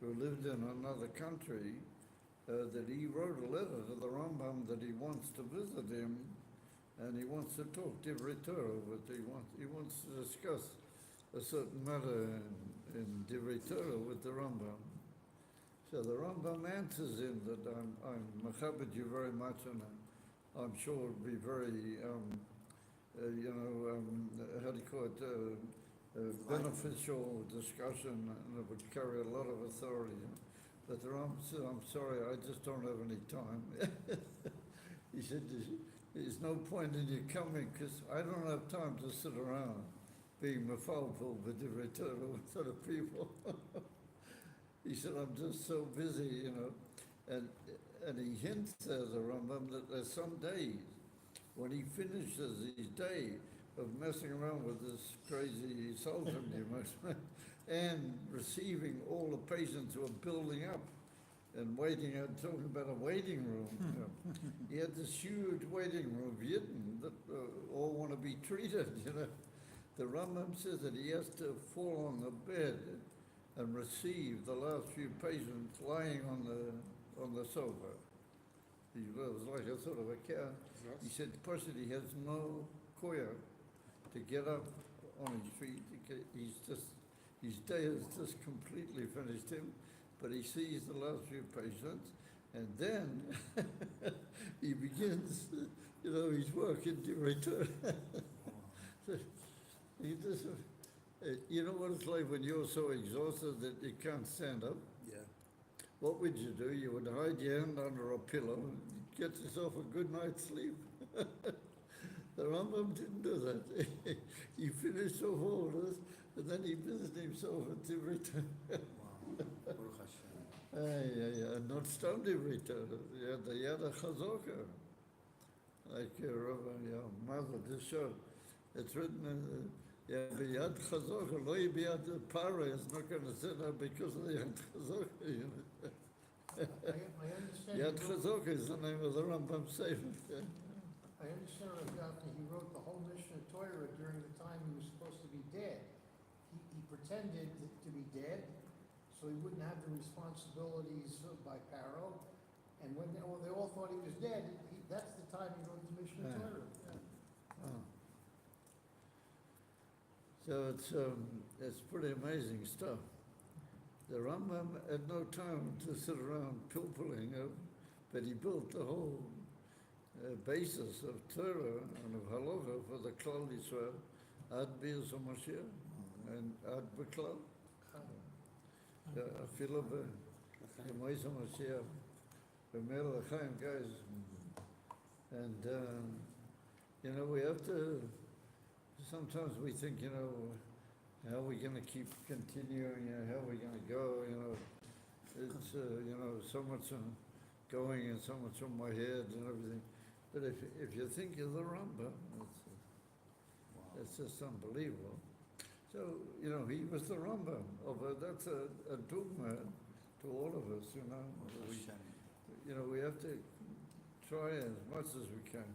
who lived in another country, that he wrote a letter to the Rambam that he wants to visit him, and he wants to talk Divrei Torah, but he wants to discuss a certain matter in Divrei Torah with the Rambam. So the Rambam answers him that I'm mechabed you very much, and I'm sure it'll be very, how do you call it, beneficial discussion, and it would carry a lot of authority. But the Rambam said, I'm sorry, I just don't have any time. He said, there's no point in you coming, because I don't have time to sit around being mefalful with Divrei Torah with other people. He said, I'm just so busy, and he hints as a Rambam that there's some days when he finishes his day of messing around with this crazy sultan, and receiving all the patients who are building up and waiting and talking about a waiting room. He had this huge waiting room, Yidden, that all want to be treated, The Rambam says that he has to fall on the bed and receive the last few patients lying on the sofa. He was like a sort of a cat. He said, personally, he has no koya to get up on his feet. His day has just completely finished him, but he sees the last few patients, and then he begins, his work in Divrei Torah. He just, you know what it's like when you're so exhausted that you can't stand up? Yeah. What would you do? You would hide your hand under a pillow and get yourself a good night's sleep. The Rambam didn't do that. He finished off all this, and then he visited himself at Divrei Torah. Baruch Hashem. Not stam Divrei Torah. He had a chazaka. Like Rabbi Mother just showed. It's written in B'yad chazaka, lo b'yad para is not going to sit there because of the Yad chazaka. I understand. Yad chazaka is the name of the Rambam Sefer. I understand Rav Gafni, he wrote the whole Mishnah Torah during the time he was supposed to be dead. He pretended to be dead, so he wouldn't have the responsibilities by Paro. And when they all thought he was dead, that's the time he wrote the Mishnah Yeah. Torah. Oh. So it's pretty amazing stuff. The Rambam had no time to sit around pilpulling, but he built the whole basis of Torah and of Halacha for the Klal Yisrael, Ad Bias HaMashiach and Ad B'Klal. Afilo B'Mois HaMashiach, B'Mel L'Chaim, guys. And, we have to, sometimes we think, how are we going to keep continuing, how are we going to go, it's, so much going and so much on my head and everything. But if you think of the Rambam, it's just unbelievable. So, he was the Rambam. That's a dogma to all of us, We have to try as much as we can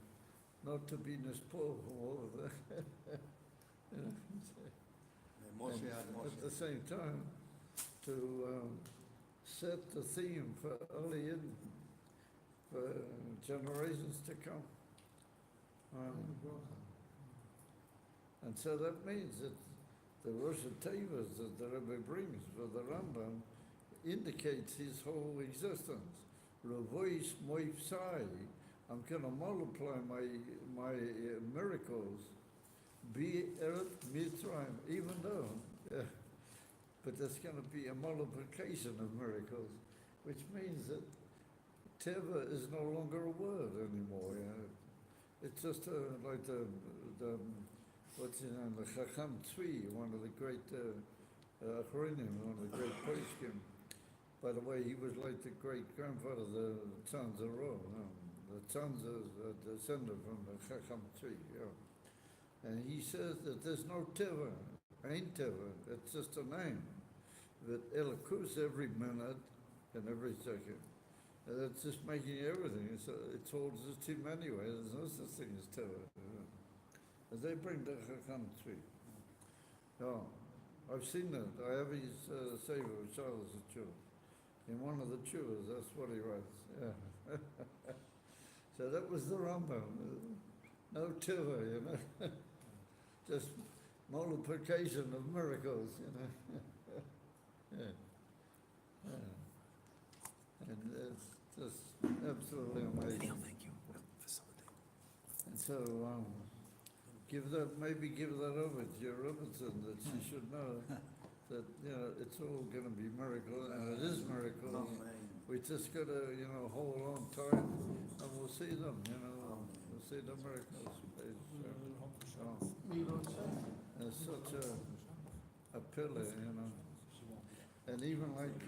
not to be nispol from all of that. Moshe And had Moshe. at the same time, to set the theme for Aliyah, for generations to come. And so that means that the Rosh Tevas that the Rebbe brings for the Rambam indicates his whole existence. Revoish Moifsai, I'm going to multiply my miracles. Be Eretz Mitzrayim, even though, but there's going to be a multiplication of miracles, which means that Teva is no longer a word anymore. It's just like the what's his name, the Chacham Tzvi, one of the great Achronim, one of the great Poskim. By the way, he was like the great grandfather of the Tzanz Ro. The Tzanz is a descendant from the Chacham Tzvi. And he says that there's no Teva, ain't Teva, it's just a name. That Elikus every minute and every second. And it's just making everything. It holds just him anyway. There's no such thing as Teva. As they bring the Chacham Tzvi. No, I've seen that. I have his Sefer, Charles Achur. in one of the chuvas, that's what he writes, yeah. So that was the Rambam, no tuva, you know, just multiplication of miracles, you know. Yeah. Yeah. And it's just absolutely amazing. Thank you. And so, maybe give that over to your Robinson, that she should know that, you know, it's all gonna be miracle, and it is miracle. We just gotta, you know, hold on tight, and we'll see them, you know, we'll see the miracles. It's such a pillar, you know. And even like,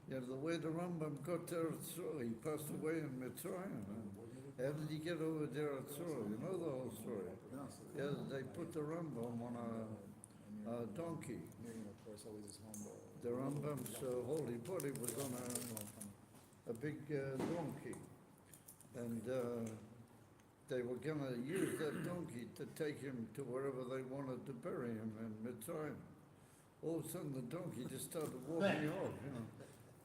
you know, the way the Rambam got to Eretz Yisrael, he passed away in Mitzrayim. How did he get over there at Yisrael? You know the whole story. Yeah, they put the Rambam on a donkey. The Rambam's holy body was on a big donkey. And they were going to use that donkey to take him to wherever they wanted to bury him in Mitzrayim. All of a sudden, the donkey just started walking off, you know.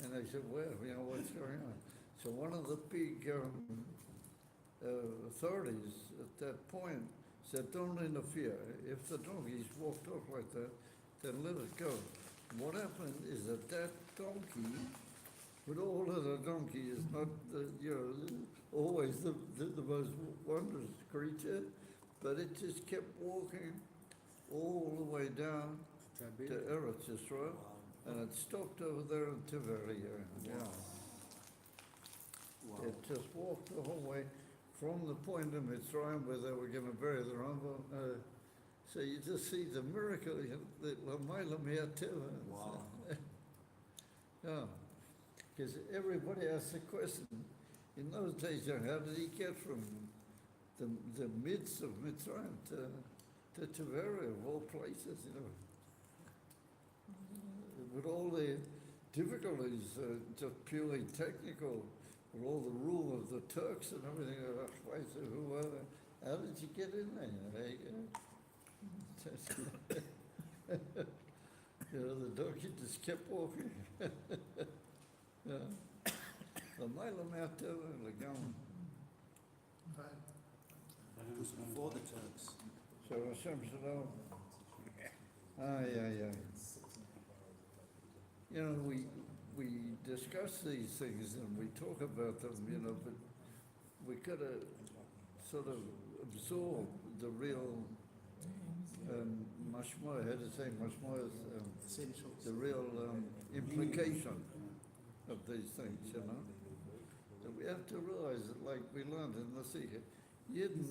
And they said, well, you know, what's going on? So one of the big authorities at that point said, don't interfere. If the donkey's walked off like that, then let it go. What happened is that donkey, with all other donkey, is not, you know, always the most wondrous creature, but it just kept walking all the way down to Eretz Yisrael, and it stopped over there in Tiberia. Yeah. It just walked the whole way from the point in Mitzrayim where they were going to bury the Rambam. So you just see the miracle, the Lamaylam here too. Wow. Yeah, because everybody asks the question. In those days, how did he get from the midst of Mitzrayim to Tiberia, of all places, you know? With all the difficulties, just purely technical, with all the rule of the Turks and everything, how did you get in there? You know, the donkey just kept walking. Yeah. The Milam out there, they're going. It was before the Turks. So Hashem Shalom. Yeah. You know, we discuss these things and we talk about them, you know, but we gotta sort of absorb the real mashma, how to say mashma is the real implication of these things, you know. And we have to realize that, like we learned in the Sikh, Yidden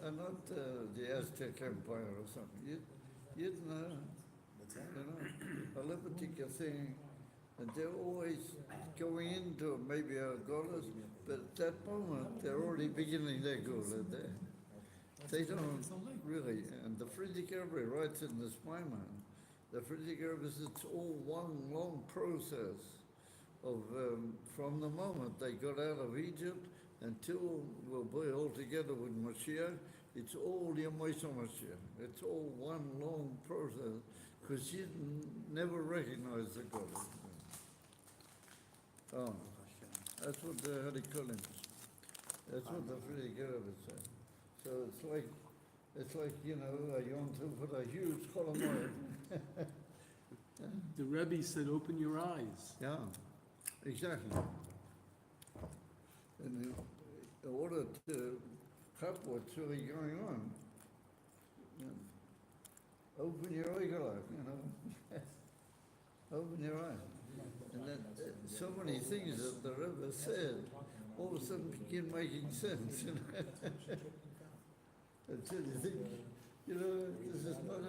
are not the Aztec Empire or something. Yidden are, you know, a particular thing, and they're always going into maybe our golas, but at that moment they're already beginning their gola there. They don't really, and the Frierdiker Rebbe writes in this Maimon, the Frierdiker Rebbe says it's all one long process of from the moment they got out of Egypt until we'll be all together with Mashiach. It's all Yemois Mashiach. It's all one long process because you never recognize the God. Oh, that's what the Harikolim. That's what the Frierdiker Rebbe said. So it's like, you know, a Yom Tov with a huge Cholamoyed. The Rebbe said, open your eyes. Yeah, exactly. And in order to cut what's really going on, you know, open your eye, you know. Open your eye. And then so many things that the Rebbe said all of a sudden begin making sense, you know. Until you think, you know, this is not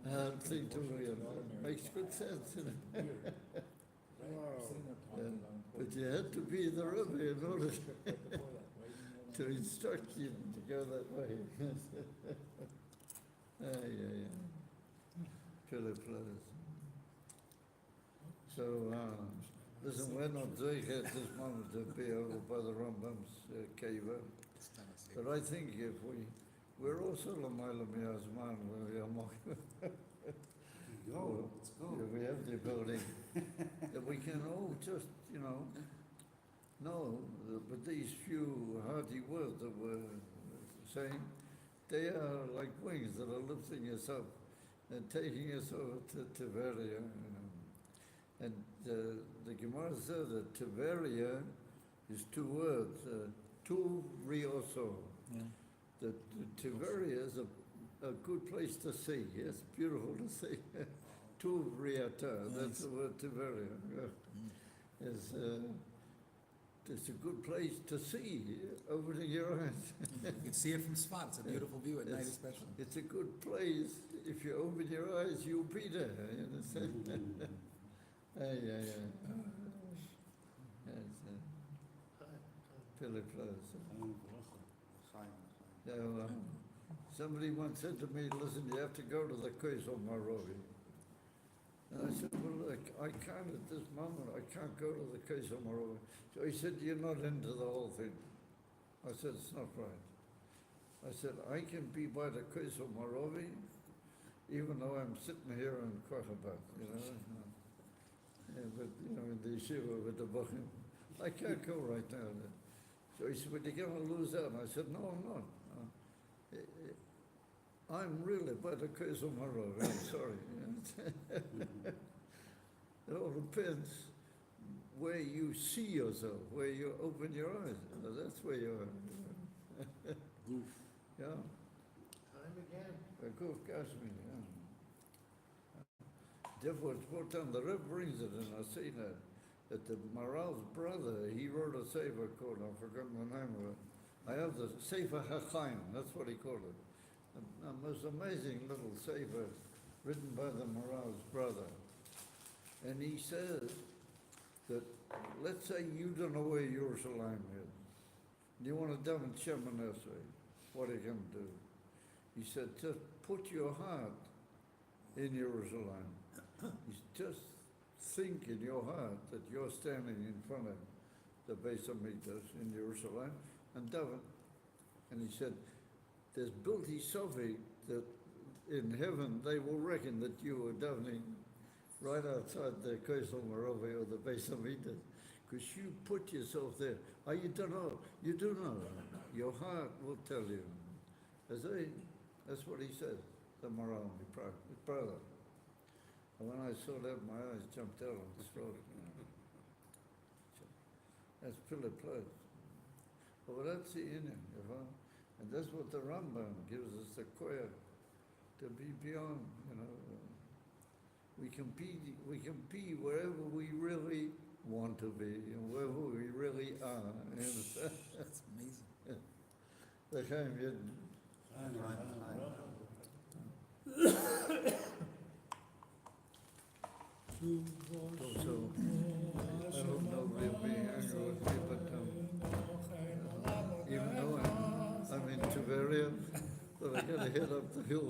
a hard thing to realize. Makes good sense, you know. But you had to be the Rebbe in order to instruct you to go that way. Yeah. Pillar players. So, listen, we're not doing at this moment to be over by the Rambam's cave. But I think if we're also Lamayla Miazman, Go, let's go. we have the ability. just, no, but these few hearty words that we're saying, they are like wings that are lifting us up and taking us over to Tiberia. And the Gemara says that Tiberia is two words, tu rioso. Yeah. The Tiberia is a good place to see. It's beautiful to see. Tu riata, that's the word Tiberia. Yeah. It's a good place to see, opening your eyes. You can see it from Tzfat. It's a beautiful view at night, especially. It's a good place. If you open your eyes, you'll be there. You understand? Yeah. It's Philip Now, somebody once said to me, listen, you have to go to the Koso Marovi. And I said, well, look, I can't at this moment, I can't go to the Koso Marovi. So he said, you're not into the whole thing. I said, it's not right. I said, I can be by the Koso Marovi, even though I'm sitting here in Chabad, Yeah, but, in the yeshiva with the Bachim, I can't go right now. So he said, well, you're going to lose out. And I said, no, I'm not. I'm really by the Koso Marovi, I'm sorry. It all depends where you see yourself, where you open your eyes. That's where you are. Yeah. Time again. Goof Gafni, yeah. Therefore, it's brought down, the Rebbe brings it, and I see that the Maral's brother, he wrote a sefer called, I've forgotten the name of it. I have the Sefer HaChaim, that's what he called it. A most amazing little sefer written by the Maral's brother. And he says that, let's say you don't know where Yerushalayim is. You want to daven Shema Nesrei. What are you going to do? He said, just put your heart in Yerushalayim. Just think in your heart that you're standing in front of the Beis Hamikdash in Jerusalem and daven. And he said, there's Bilti Sofi that in heaven they will reckon that you were davening right outside the Kosel Marove or the Beis Hamikdash, because you put yourself there. Oh, you don't know. You do know. Your heart will tell you. That's what he said, the Maral, his brother. And when I saw that, my eyes jumped out on the throat. That's Philip Place. But that's the inner, and that's what the Rambam gives us the koyach to be beyond. We can be wherever we really want to be and wherever we really are. That's amazing. L'chaim Yidden. So, I hope nobody will be angry with me, but even though I'm in Tiberia, but I gotta head up the hill,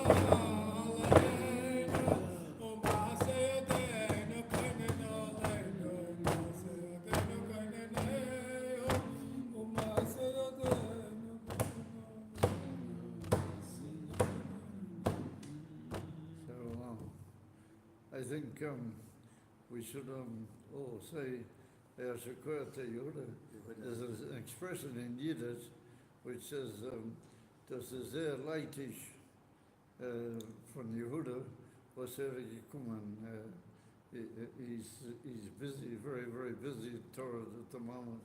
So, I think we should all say, Shakrat Yehuda. There's an expression in Yiddish which says, das ist sehr leitisch von Yehuda, was gekommen. He's busy, very, very busy in Torah at the moment.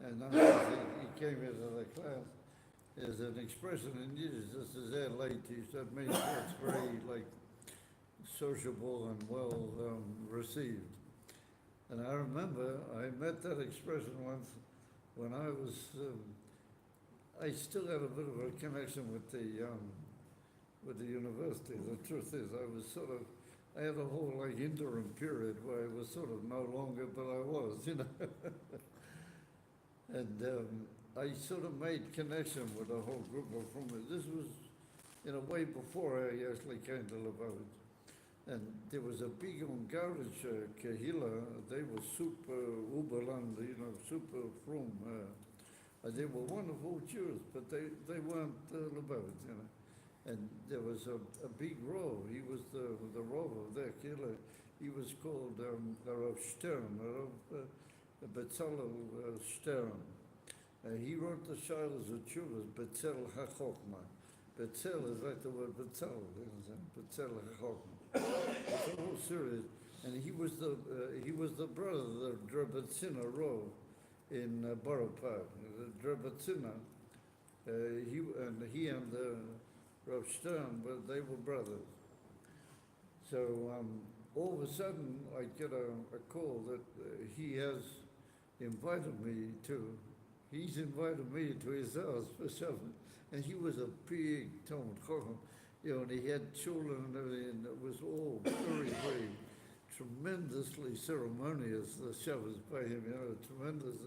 And now he came into the class. There's an expression in Yiddish, this is sehr leitisch. That means it's very, like, sociable and well received. And I remember I met that expression once when I was, I still had a bit of a connection with the university. The truth is, I had a whole like interim period where I was sort of no longer, but I was, you know. And I sort of made connection with a whole group of from it. This was, in a way, before I actually came to Lubavitch. And there was a big Ungarisch Kehila. They were super Uberland, you know, super from. They were wonderful Jews, but they weren't Lubavitch, you know. And there was a big Rov. He was the Rov of their Kehila. He was called Rav Stern, Rav Betzalel Stern. He wrote the Shilas of Chuvas, Betzel HaChokma. Betzel is like the word Betzal, Betzel HaChokma. It's a whole series, and he was the brother of Drebetzina Rov in Borough Park. Drebetzina, he and Rav Stern, but they were brothers. So all of a sudden, I get a call that he has invited me to. He's invited me to his house for something, and he was a big Talmud Chacham. You know, and he had children and everything, and it was all very, very tremendously ceremonious, the Shabbos by him, you know, tremendous.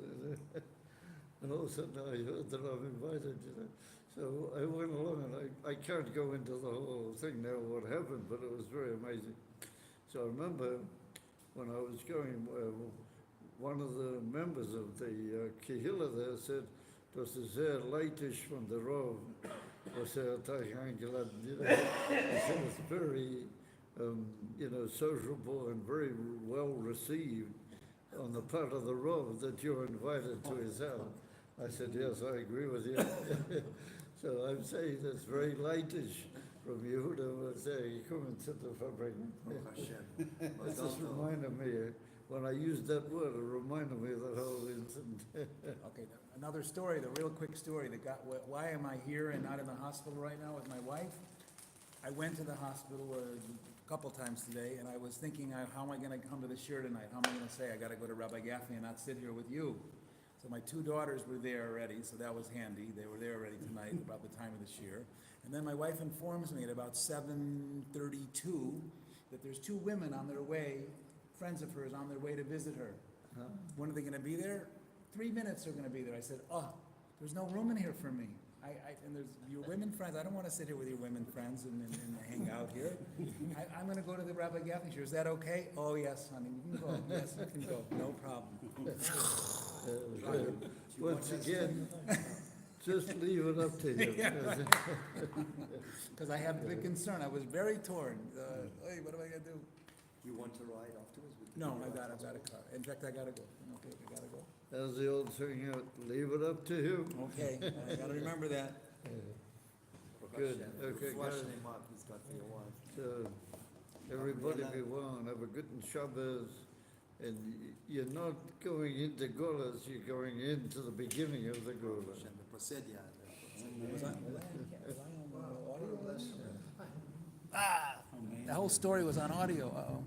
And all of a sudden I heard that I'm invited, you know. So I went along, and I can't go into the whole thing now, what happened, but it was very amazing. So I remember when I was going, one of the members of the Kehillah there said, das ist sehr leitisch von der Rov. Was eingeladen, you know. He said it's very, you know, sociable and very well received on the part of the Rov that you're invited to his house. I said, yes, I agree with you. So I'm saying that's very lightish from Yehuda. Saying, come and sit the fabric. It just reminded me. When I used that word, it reminded me of that whole incident. Okay, another story, the real quick story that got, why am I here and not in the hospital right now with my wife? I went to the hospital a couple times today, and I was thinking, how am I gonna come to the shir tonight? How am I gonna say, I gotta go to Rabbi Gafni and not sit here with you? So my two daughters were there already, so that was handy. They were there already tonight about the time of the shir. And then my wife informs me at about 7:32 that there's two women on their way, friends of hers, on their way to visit her. When are they gonna be there? 3 minutes they're gonna be there. I said, there's no room in here for me. And there's your women friends. I don't wanna sit here with your women friends and hang out here. I'm gonna go to the Rabbi Gafni shir. Is that okay? Oh, yes, honey, you can go. Yes, you can go. No problem. Once again, just leave it up to him. Because I have the concern. I was very torn. Hey, what am I gonna do? You want to ride afterwards? No, I got a car. In fact, I gotta go. Okay, I gotta go. As the old saying, leave it up to him. Okay, I gotta remember that. Good, okay, Flush guys. him up, he's got for your wife. So, everybody be well and have a good Shabbos. And you're not going into Golas, you're going into the beginning of the Gola. Hashem, the Prosedia. Was I on audio? The whole story was on audio. Uh-oh.